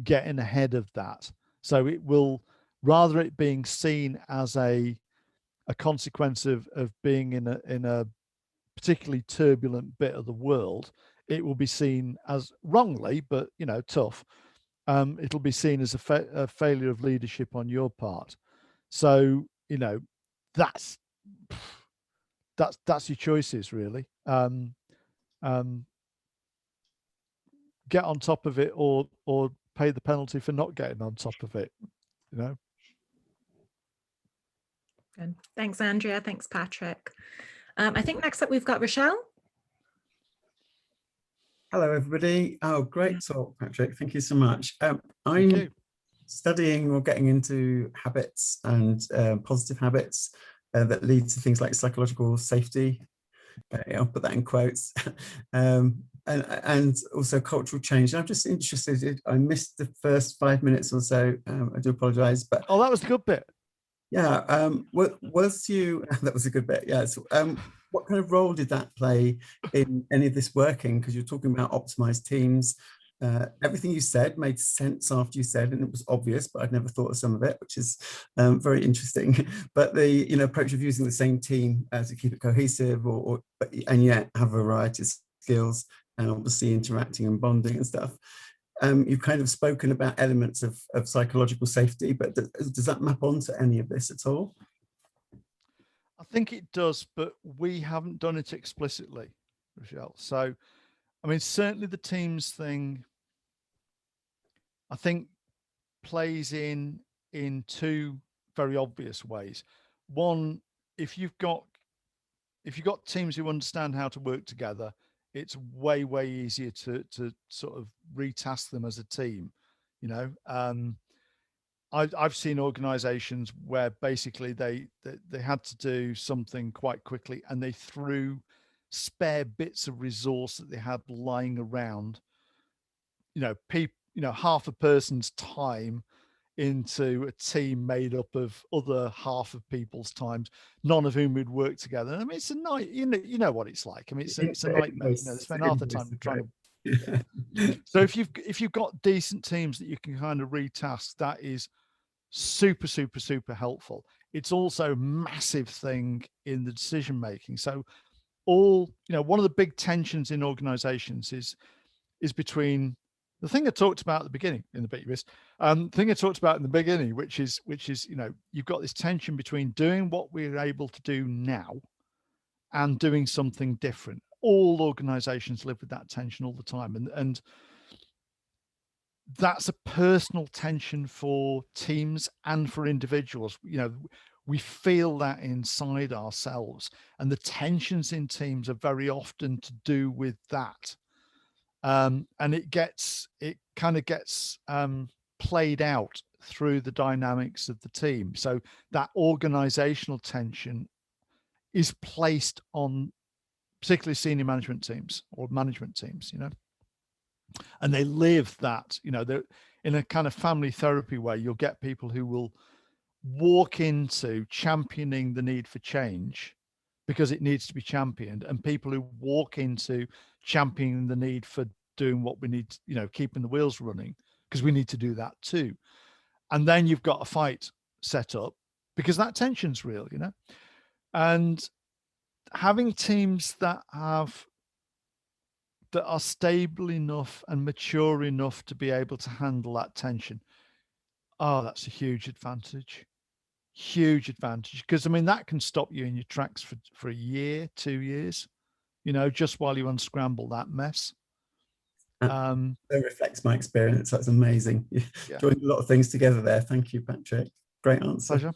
getting ahead of that. So it will, rather it being seen as a consequence of being in a particularly turbulent bit of the world, it will be seen as, wrongly, but you know, tough. It'll be seen as a failure of leadership on your part. So you know, that's your choices, really. Get on top of it, or pay the penalty for not getting on top of it. You know. Good. Thanks, Andrea. Thanks, Patrick. I think next up we've got Rochelle. Hello, everybody. Oh, great talk, Patrick. Thank you so much. I'm studying or getting into habits and positive habits that lead to things like psychological safety. I'll put that in quotes. And also cultural change. And I'm just interested, I missed the first 5 minutes or so. I do apologize, but that was the good bit. Yeah, was you, that was a good bit, yeah. So, what kind of role did that play in any of this working? Because you're talking about optimized teams. Everything you said made sense after you said, and it was obvious, but I'd never thought of some of it, which is very interesting. But the approach of using the same team to keep it cohesive, and yet have a variety of skills, and obviously interacting and bonding and stuff. You've kind of spoken about elements of psychological safety, but does that map onto any of this at all? I think it does, but we haven't done it explicitly, Rochelle. So, I mean, certainly the teams thing, I think, plays in two very obvious ways. One, if you've got teams who understand how to work together, it's way easier to sort of retask them as a team. You know, I've seen organizations where basically they had to do something quite quickly, and they threw spare bits of resource that they had lying around, half a person's time into a team made up of other half of people's times, none of whom would work together. I mean, it's a night, you know what it's like. I mean, it's a nightmare. You know, they spend half the time trying to. Yeah. So if you've got decent teams that you can kind of retask, that is super helpful. It's also a massive thing in the decision making. So one of the big tensions in organizations is between the thing I talked about at the beginning, in the bit you missed, thing I talked about in the beginning, which is, you've got this tension between doing what we're able to do now and doing something different. All organizations live with that tension all the time. And that's a personal tension for teams and for individuals. We feel that inside ourselves, and the tensions in teams are very often to do with that. And it kind of gets played out through the dynamics of the team. So that organizational tension is placed on particularly senior management teams or management teams, and they live that, they're in a kind of family therapy way. You'll get people who will walk into championing the need for change because it needs to be championed, and people who walk into championing the need for doing what we need, keeping the wheels running, because we need to do that too. And then you've got a fight set up because that tension's real, and having teams that are stable enough and mature enough to be able to handle that tension. Oh, that's a huge advantage. Because I mean, that can stop you in your tracks for a year, 2 years, just while you unscramble that mess. That reflects my experience. That's amazing. You joined a lot of things together there. Thank you, Patrick. Great answer. Pleasure.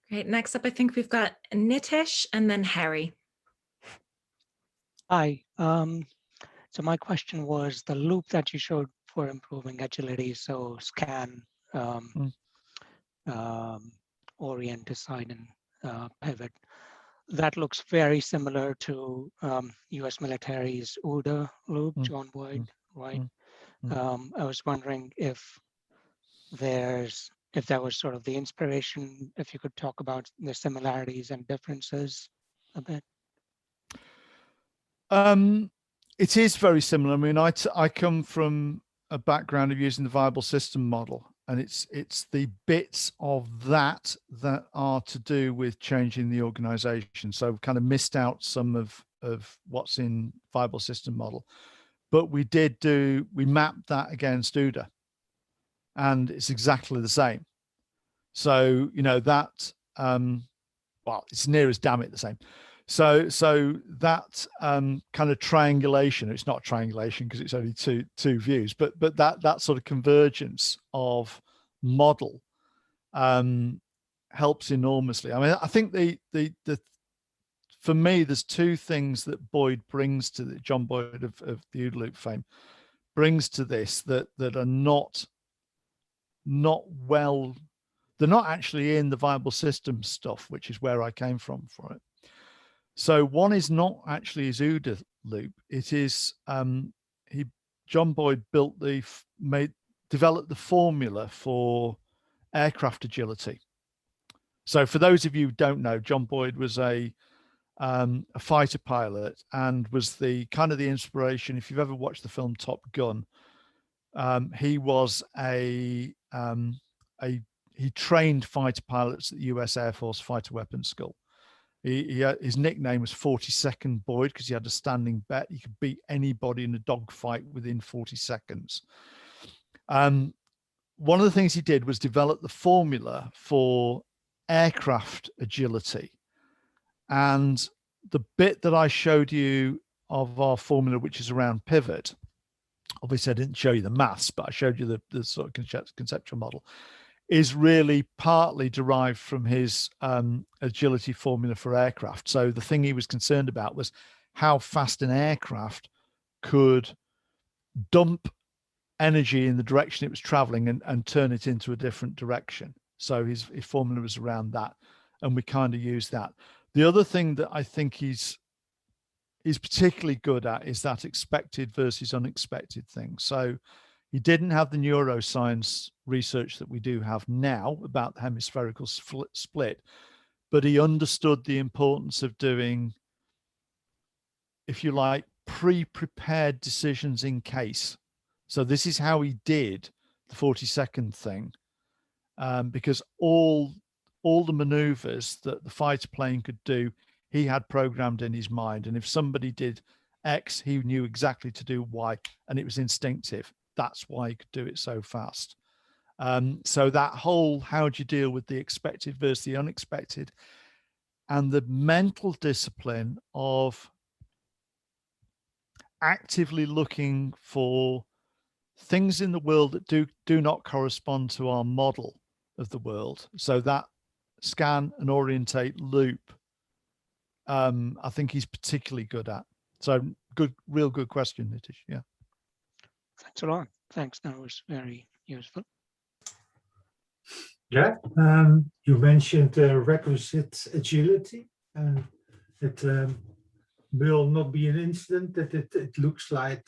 Great. Next up, I think we've got Nitish and then Harry. Hi. So my question was the loop that you showed for improving agility. So scan, orient, decide, and pivot. That looks very similar to U.S. military's OODA loop, John Boyd, right? I was wondering if that was sort of the inspiration, if you could talk about the similarities and differences a bit. It is very similar. I mean, I come from a background of using the viable system model, and it's the bits of that are to do with changing the organization. So we've kind of missed out some of what's in viable system model, but we mapped that against OODA, and it's exactly the same. So, you know, that, well, it's near as damn it the same. So that kind of triangulation, it's not triangulation because it's only two views, but that sort of convergence of model helps enormously. I mean, I think the for me, there's two things that Boyd brings to the John Boyd of the OODA loop fame brings to this that are not well, they're not actually in the viable system stuff, which is where I came from for it. So one is not actually his OODA loop. It is John Boyd developed the formula for aircraft agility. So for those of you who don't know, John Boyd was a fighter pilot and was the kind of the inspiration. If you've ever watched the film Top Gun, he was he trained fighter pilots at the US Air Force Fighter Weapons School. His nickname was 42nd Boyd because he had a standing bet. He could beat anybody in a dogfight within 40 seconds. One of the things he did was develop the formula for aircraft agility. And the bit that I showed you of our formula, which is around pivot, obviously I didn't show you the maths, but I showed you the sort of conceptual model, is really partly derived from his agility formula for aircraft. So the thing he was concerned about was how fast an aircraft could dump energy in the direction it was traveling and turn it into a different direction. So his formula was around that, and we kind of used that. The other thing that I think he's particularly good at is that expected versus unexpected thing. So he didn't have the neuroscience research that we do have now about the hemispherical split, but he understood the importance of doing, if you like, pre-prepared decisions in case. So this is how he did the 40-second thing, because all the maneuvers that the fighter plane could do, he had programmed in his mind. And if somebody did X, he knew exactly to do Y, and it was instinctive. That's why he could do it so fast. So that whole, how do you deal with the expected versus the unexpected, and the mental discipline of actively looking for things in the world that do not correspond to our model of the world. So that scan and orientate loop, I think he's particularly good at. So real good question, Nitish. Yeah. Thanks a lot. Thanks. That was very useful. Yeah, you mentioned requisite agility, and it will not be an incident that it looks like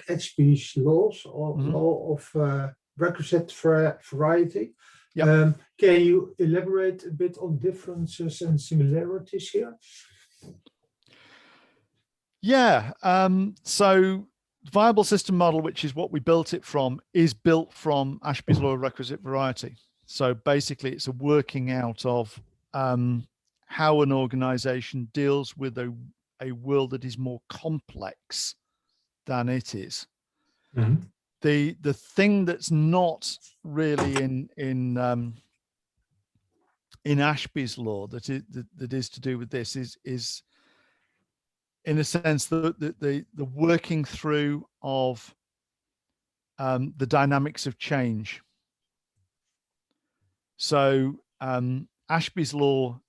Ashby's laws or law of requisite variety. Yep. Can you elaborate a bit on differences and similarities here? Yeah. So viable system model, which is what we built it from, is built from Ashby's law of requisite variety. So basically it's a working out of how an organization deals with a world that is more complex than it is. Mm-hmm. The thing that's not really in Ashby's law that is to do with this is in a sense the working through of the dynamics of change. So Ashby's law,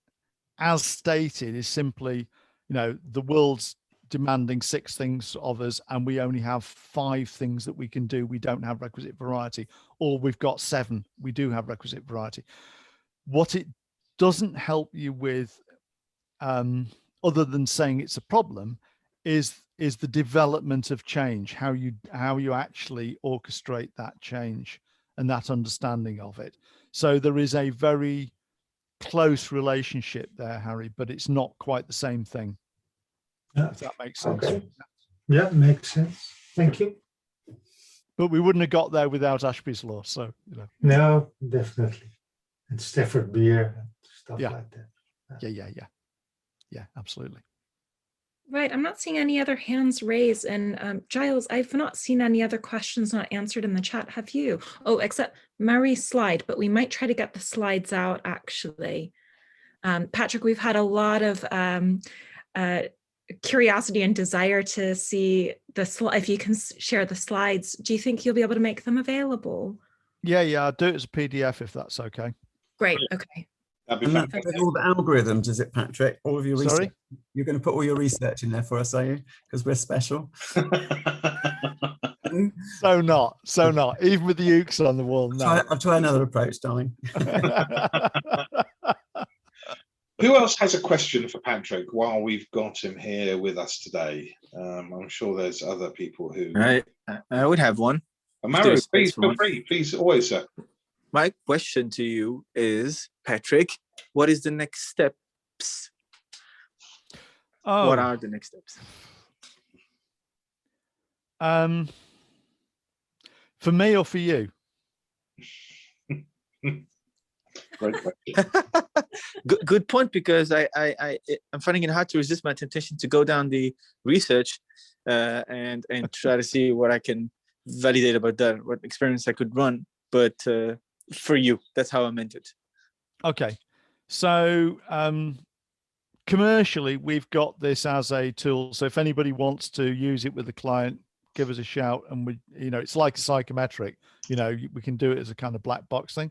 as stated, is simply, the world's demanding 6 things of us and we only have 5 things that we can do. We don't have requisite variety, or we've got 7, we do have requisite variety. What it doesn't help you with, other than saying it's a problem, is the development of change, how you actually orchestrate that change and that understanding of it. So there is a very close relationship there, Harry, but it's not quite the same thing. Yeah. If that makes sense. Okay. Yeah, makes sense. Thank you. But we wouldn't have got there without Ashby's law. So, No, definitely. And Stafford beer and stuff like that. Yeah, absolutely. Right. I'm not seeing any other hands raised. And Giles, I've not seen any other questions not answered in the chat. Have you? Oh, except Marie's slide, but we might try to get the slides out actually. Patrick, we've had a lot of curiosity and desire to see the if you can share the slides. Do you think you'll be able to make them available? Yeah, I'll do it as a PDF if that's okay. Great. Okay. And that's all the algorithms, is it, Patrick? All of your research. Sorry? You're going to put all your research in there for us, are you? Because we're special. So not. Even with the ukes on the wall, no. I'll try another approach, darling. Who else has a question for Patrick while we've got him here with us today? I'm sure there's other people who... I would have one. Mario, please feel free. Please, always, sir. My question to you is, Patrick, what is the next steps? What are the next steps? For me or for you? Great question. Good point, because I'm finding it hard to resist my temptation to go down the research and try to see what I can validate about that, what experiments I could run. But for you, that's how I meant it. Okay, so commercially, we've got this as a tool. So if anybody wants to use it with a client, give us a shout, and we, it's like a psychometric. We can do it as a kind of black box thing.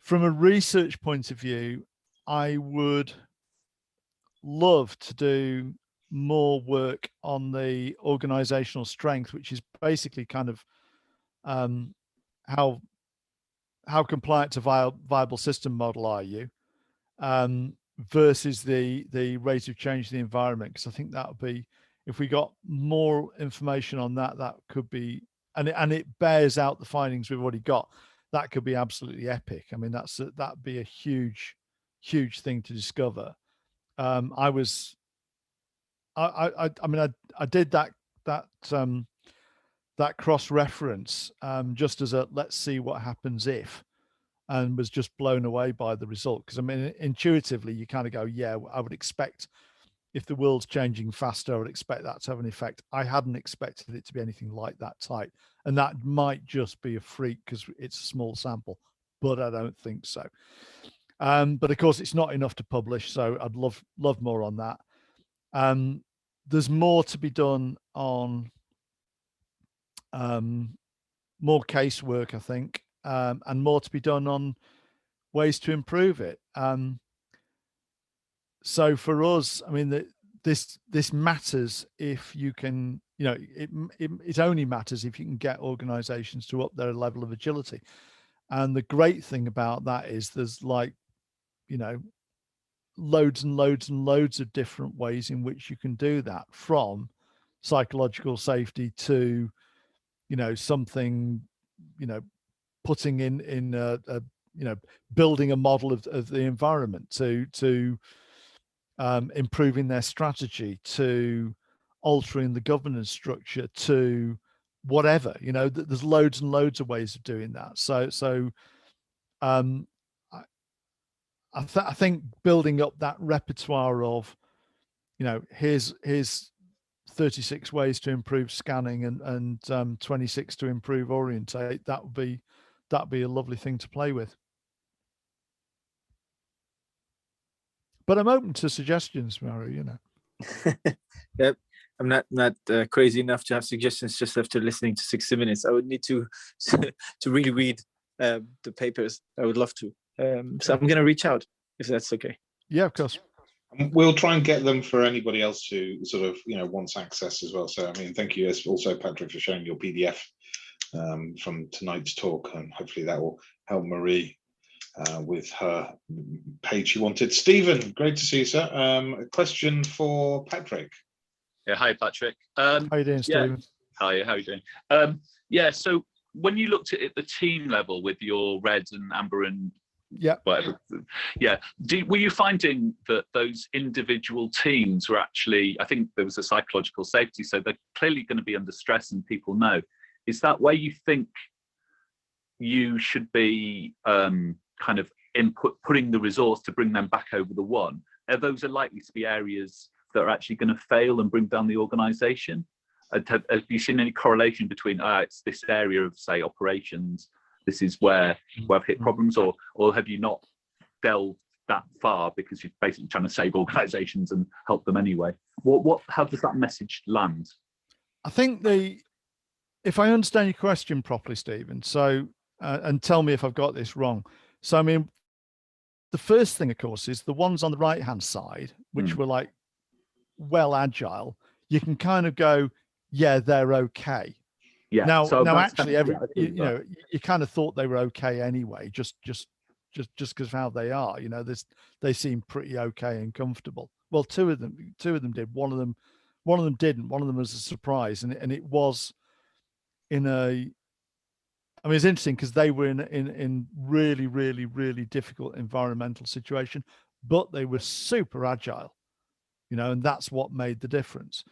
From a research point of view, I would love to do more work on the organizational strength, which is basically kind of how compliant to viable system model are you, versus the rate of change in the environment. Because I think that would be, if we got more information on that, that could be, and it bears out the findings we've already got. That could be absolutely epic. I mean, that'd be a huge thing to discover. I did that cross reference just as a let's see what happens if, and was just blown away by the result. Because I mean, intuitively, you kind of go, yeah, I would expect, if the world's changing faster, I would expect that to have an effect. I hadn't expected it to be anything like that tight. And that might just be a freak because it's a small sample, but I don't think so. But of course, it's not enough to publish. So I'd love more on that. There's more to be done on more casework, I think, and more to be done on ways to improve it. So for us, I mean, this matters if you can, it only matters if you can get organizations to up their level of agility. And the great thing about that is there's loads and loads and loads of different ways in which you can do that, from psychological safety to, something, putting in building a model of the environment, to improving their strategy, to altering the governance structure, to whatever. There's loads and loads of ways of doing that. So I think building up that repertoire of, here's 36 ways to improve scanning and 26 to improve orientate, that'd be a lovely thing to play with. But I'm open to suggestions, Mary, Yep. I'm not crazy enough to have suggestions just after listening to 60 minutes. I would need to really read the papers. I would love to. So I'm going to reach out if that's okay. Yeah, of course. We'll try and get them for anybody else who sort of, wants access as well. So, I mean, thank you also, Patrick, for sharing your PDF from tonight's talk, and hopefully that will help Marie with her page she wanted. Stephen, great to see you, sir. A question for Patrick. Yeah, hi, Patrick. How you doing, Stephen? Hi, how are you doing? Yeah, so when you looked at it at the team level with your red and amber and whatever, were you finding that those individual teams were actually, I think there was a psychological safety, so they're clearly going to be under stress, and people know. Is that where you think you should be kind of putting the resource to bring them back over the one? Are those likely to be areas that are actually going to fail and bring down the organisation? Have you seen any correlation between it's this area of, say, operations, this is where I've hit problems, or have you not delved that far because you're basically trying to save organisations and help them anyway? How does that message land? I think if I understand your question properly, Stephen, so and tell me if I've got this wrong. So I mean, the first thing, of course, is the ones on the right hand side, which were like well agile. You can kind of go, yeah, they're okay. Yeah. Now actually, you kind of thought they were okay anyway, just because of how they are. They seem pretty okay and comfortable. Well, two of them did. One of them didn't. One of them was a surprise, and it was in a. I mean, it's interesting because they were in really, really, really difficult environmental situation, but they were super agile, and that's what made the difference.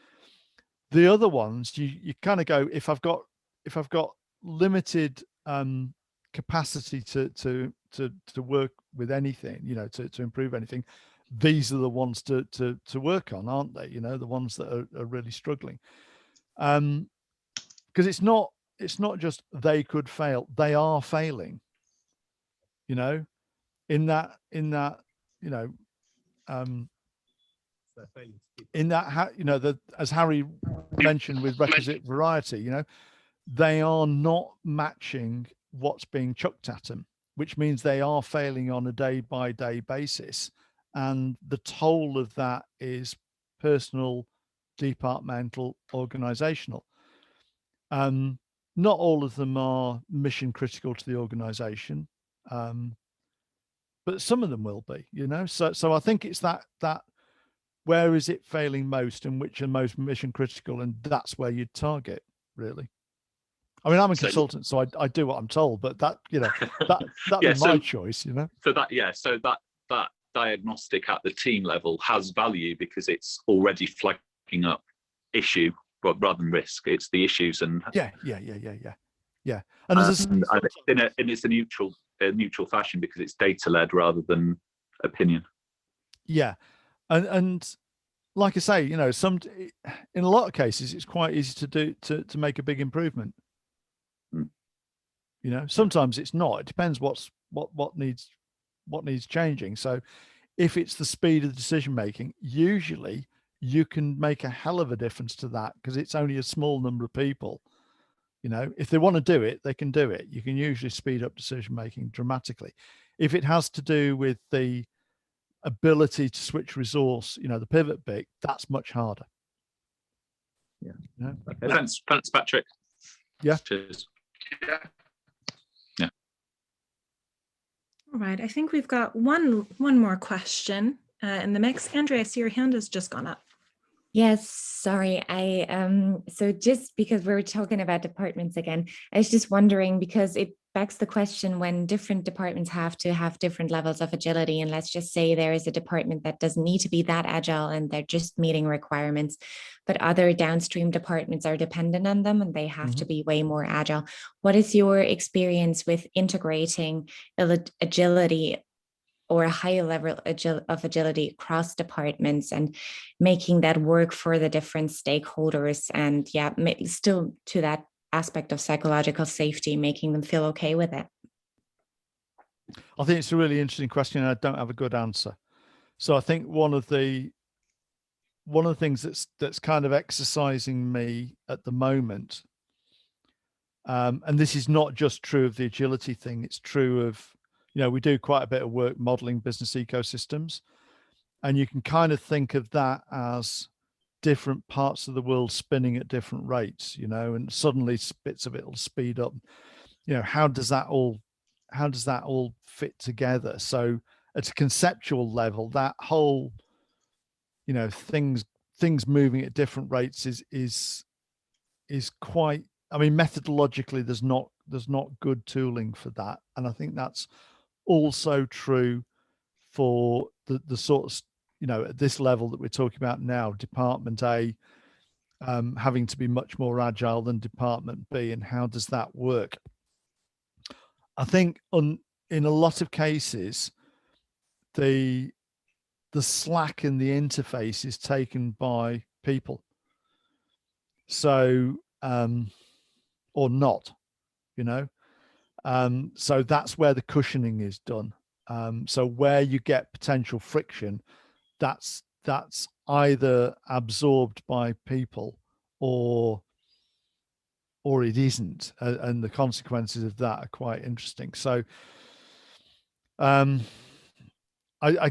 The other ones, you kind of go, if I've got limited capacity to work with anything, to improve anything, these are the ones to work on, aren't they? The ones that are really struggling. Because it's not just they could fail, they are failing, in that as Harry mentioned with requisite variety, they are not matching what's being chucked at them, which means they are failing on a day-by-day basis. And the toll of that is personal, departmental, organizational. Not all of them are mission critical to the organization, but some of them will be, So I think it's that where is it failing most and which are most mission critical, and that's where you'd target, really. I mean, I'm a consultant, so I do what I'm told, but that'd be my choice, So that diagnostic at the team level has value because it's already flagging up issue rather than risk. It's the issues and yeah. And it's a neutral fashion because it's data led rather than opinion. Yeah, and like I say, in a lot of cases it's quite easy to do to make a big improvement. Sometimes it's not. It depends what needs changing. So if it's the speed of the decision making, usually you can make a hell of a difference to that because it's only a small number of people. If they want to do it, they can do it. You can usually speed up decision making dramatically. If it has to do with the ability to switch resource, the pivot bit, that's much harder. Yeah. Okay. Thanks, Patrick. Yeah. Cheers. Yeah. All right. I think we've got one more question in the mix. Andrea, I see your hand has just gone up. Yes, sorry. So just because we were talking about departments again, I was just wondering, because it begs the question when different departments have to have different levels of agility, and let's just say there is a department that doesn't need to be that agile and they're just meeting requirements, but other downstream departments are dependent on them and they have to be way more agile. What is your experience with integrating agility or a higher level of agility across departments and making that work for the different stakeholders, and still to that aspect of psychological safety, making them feel okay with it? I think it's a really interesting question and I don't have a good answer. So I think one of the things that's kind of exercising me at the moment, and this is not just true of the agility thing, it's true of we do quite a bit of work modeling business ecosystems, and you can kind of think of that as different parts of the world spinning at different rates, and suddenly bits of it will speed up. How does that all fit together? So at a conceptual level, that whole, things moving at different rates is quite, methodologically there's not good tooling for that. And I think that's also true for the sort of, at this level that we're talking about now, Department A having to be much more agile than Department B, and how does that work? I think in a lot of cases, the slack in the interface is taken by people. So, or not, so that's where the cushioning is done. So where you get potential friction, that's either absorbed by people or it isn't, and the consequences of that are quite interesting. So I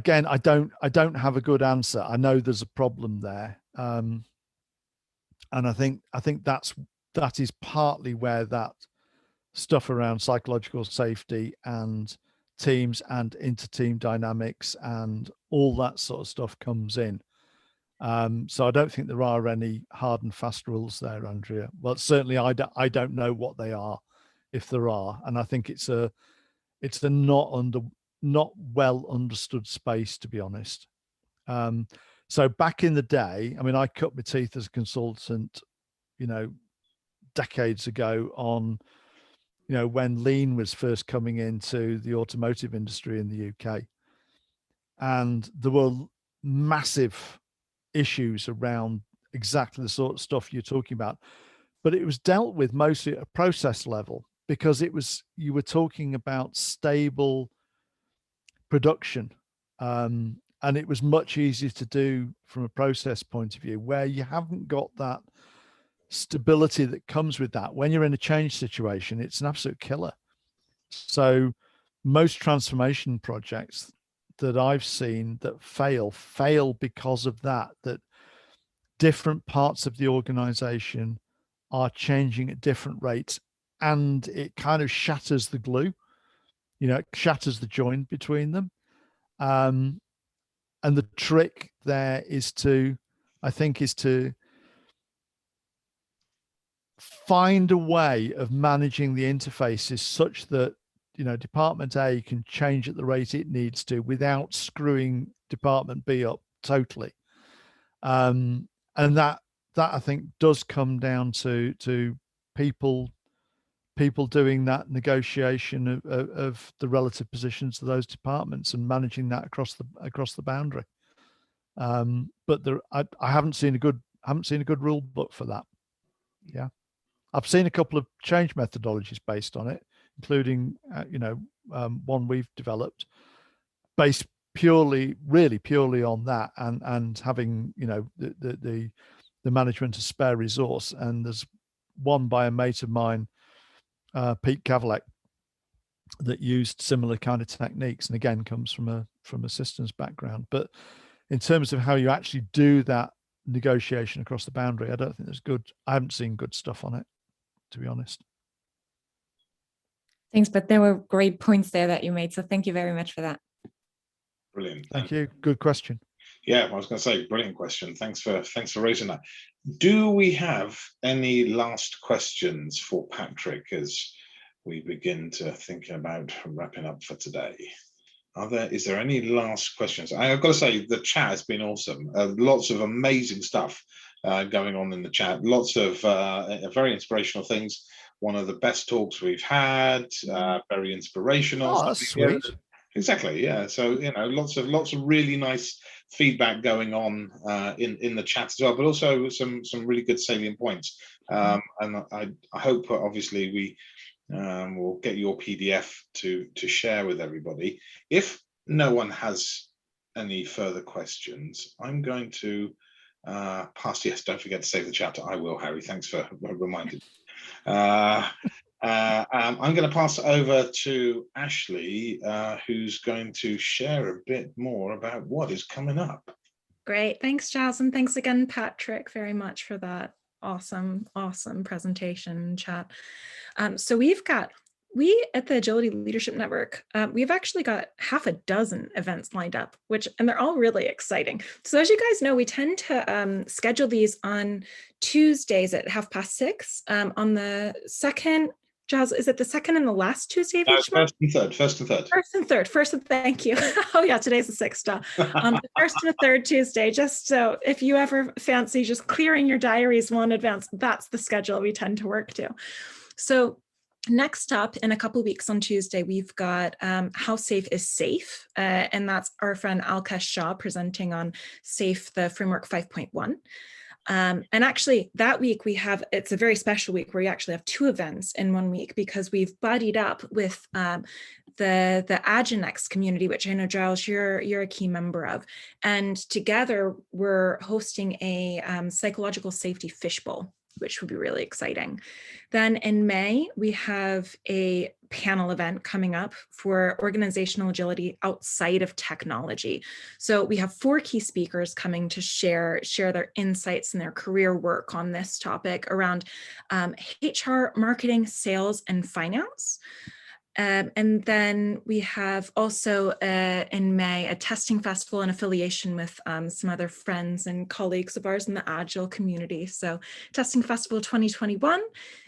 don't have a good answer. I know there's a problem there, and I think that is partly where that stuff around psychological safety and teams and inter-team dynamics and all that sort of stuff comes in. So I don't think there are any hard and fast rules there, Andrea. Well, certainly I don't know what they are, if there are, and I think it's a not well understood space, to be honest. So back in the day, I cut my teeth as a consultant, decades ago on, when lean was first coming into the automotive industry in the UK, and there were massive issues around exactly the sort of stuff you're talking about, but it was dealt with mostly at a process level, because you were talking about stable production, and it was much easier to do from a process point of view, where you haven't got that stability that comes with that. When you're in a change situation, it's an absolute killer. So most transformation projects that I've seen that fail because of that different parts of the organization are changing at different rates, and it kind of shatters the glue, it shatters the joint between them. And the trick there is to find a way of managing the interfaces such that, Department A can change at the rate it needs to without screwing Department B up totally. And that I think does come down to people doing that negotiation of the relative positions of those departments and managing that across the boundary. But I haven't seen a good rule book for that. Yeah, I've seen a couple of change methodologies based on it, including one we've developed based really purely on that, and having the management of spare resource. And there's one by a mate of mine, Pete Kavalek, that used similar kind of techniques, and again comes from a systems background. But in terms of how you actually do that negotiation across the boundary, I don't think I haven't seen good stuff on it, to be honest. Thanks, but there were great points there that you made, so thank you very much for that. Brilliant. Thank you. Good question. Yeah, I was going to say, brilliant question. Thanks for raising that. Do we have any last questions for Patrick as we begin to think about wrapping up for today? Is there any last questions? I've got to say, the chat has been awesome. Lots of amazing stuff going on in the chat. Lots of very inspirational things. One of the best talks we've had. Very inspirational. Oh, that's sweet. Exactly. Yeah. So lots of really nice feedback going on in the chat as well, but also some really good salient points. And I hope obviously we will get your PDF to share with everybody. If no one has any further questions, I'm going to pass. Yes, don't forget to save the chapter. I will, Harry. Thanks for reminding me. I'm going to pass it over to Ashley, who's going to share a bit more about what is coming up. Great. Thanks, Giles. And thanks again, Patrick, very much for that awesome presentation chat. So we at the Agility Leadership Network, we've actually got half a dozen events lined up, and they're all really exciting. So as you guys know, we tend to schedule these on Tuesdays at 6:30 on the second. Giles, is it the second and the last Tuesday of each month? First and third. Thank you. Oh yeah, today's the 6th. The first and the third Tuesday, just so if you ever fancy just clearing your diaries well in advance, that's the schedule we tend to work to. So next up in a couple of weeks on Tuesday, we've got How Safe is Safe, and that's our friend Alkesh Shah presenting on SAFE, the framework 5.1. And actually that week it's a very special week where we actually have 2 events in 1 week because we've buddied up with the Aginex community, which I know, Giles, you're a key member of. And together we're hosting a psychological safety fishbowl, which would be really exciting. Then in May, we have a panel event coming up for organizational agility outside of technology. So we have 4 key speakers coming to share their insights and their career work on this topic around HR, marketing, sales, and finance. And then we have also in May a testing festival in affiliation with some other friends and colleagues of ours in the Agile community. So Testing Festival 2021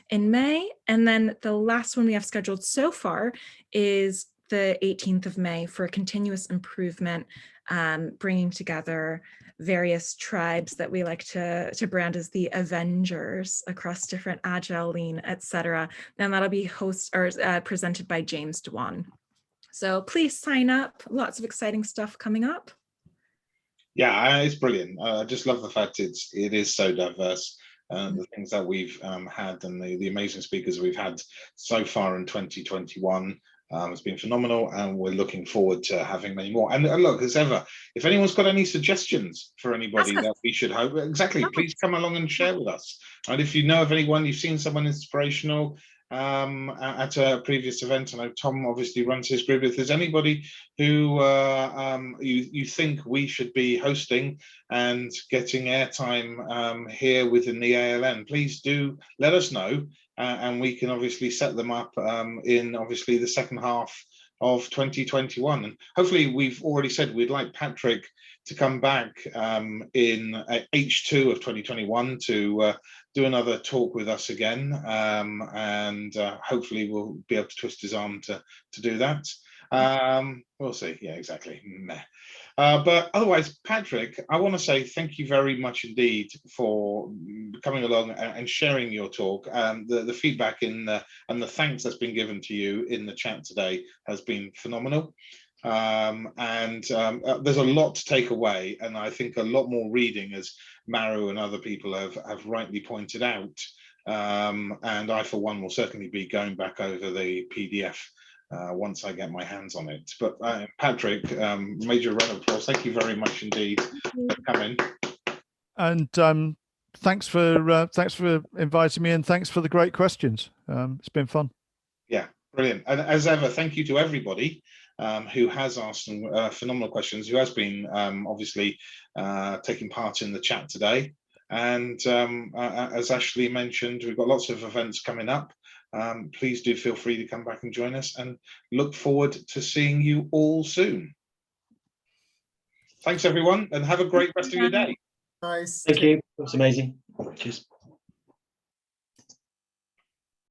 in May. And then the last one we have scheduled so far is the 18th of May for continuous improvement, bringing together various tribes that we like to brand as the Avengers across different Agile, Lean, etc. And that'll be presented by James Dewan. So please sign up. Lots of exciting stuff coming up. Yeah, it's brilliant. I just love the fact it is so diverse. The things that we've had and the amazing speakers we've had so far in 2021. It's been phenomenal, and we're looking forward to having many more. And look, as ever, if anyone's got any suggestions for anybody that we should hope, please come along and share with us. And if you know of anyone, you've seen someone inspirational at a previous event, I know Tom obviously runs his group. If there's anybody who you think we should be hosting and getting airtime here within the ALN, please do let us know. And we can obviously set them up in obviously the second half of 2021. And hopefully we've already said we'd like Patrick to come back in H2 of 2021 to do another talk with us again. And hopefully we'll be able to twist his arm to do that. We'll see. Yeah, exactly. But otherwise, Patrick, I want to say thank you very much indeed for coming along and sharing your talk. The feedback and the thanks that's been given to you in the chat today has been phenomenal. There's a lot to take away, and I think a lot more reading, as Maru and other people have rightly pointed out. And I, for one, will certainly be going back over the PDF once I get my hands on it. But Patrick, major round of applause. Thank you very much indeed for coming. And thanks for inviting me, and thanks for the great questions. It's been fun. Yeah, brilliant. And as ever, thank you to everybody who has asked some phenomenal questions, who has been obviously taking part in the chat today. And as Ashley mentioned, we've got lots of events coming up. Please do feel free to come back and join us, and look forward to seeing you all soon. Thanks everyone, and have a great rest of your day. Nice. Thank you. That's amazing. Cheers.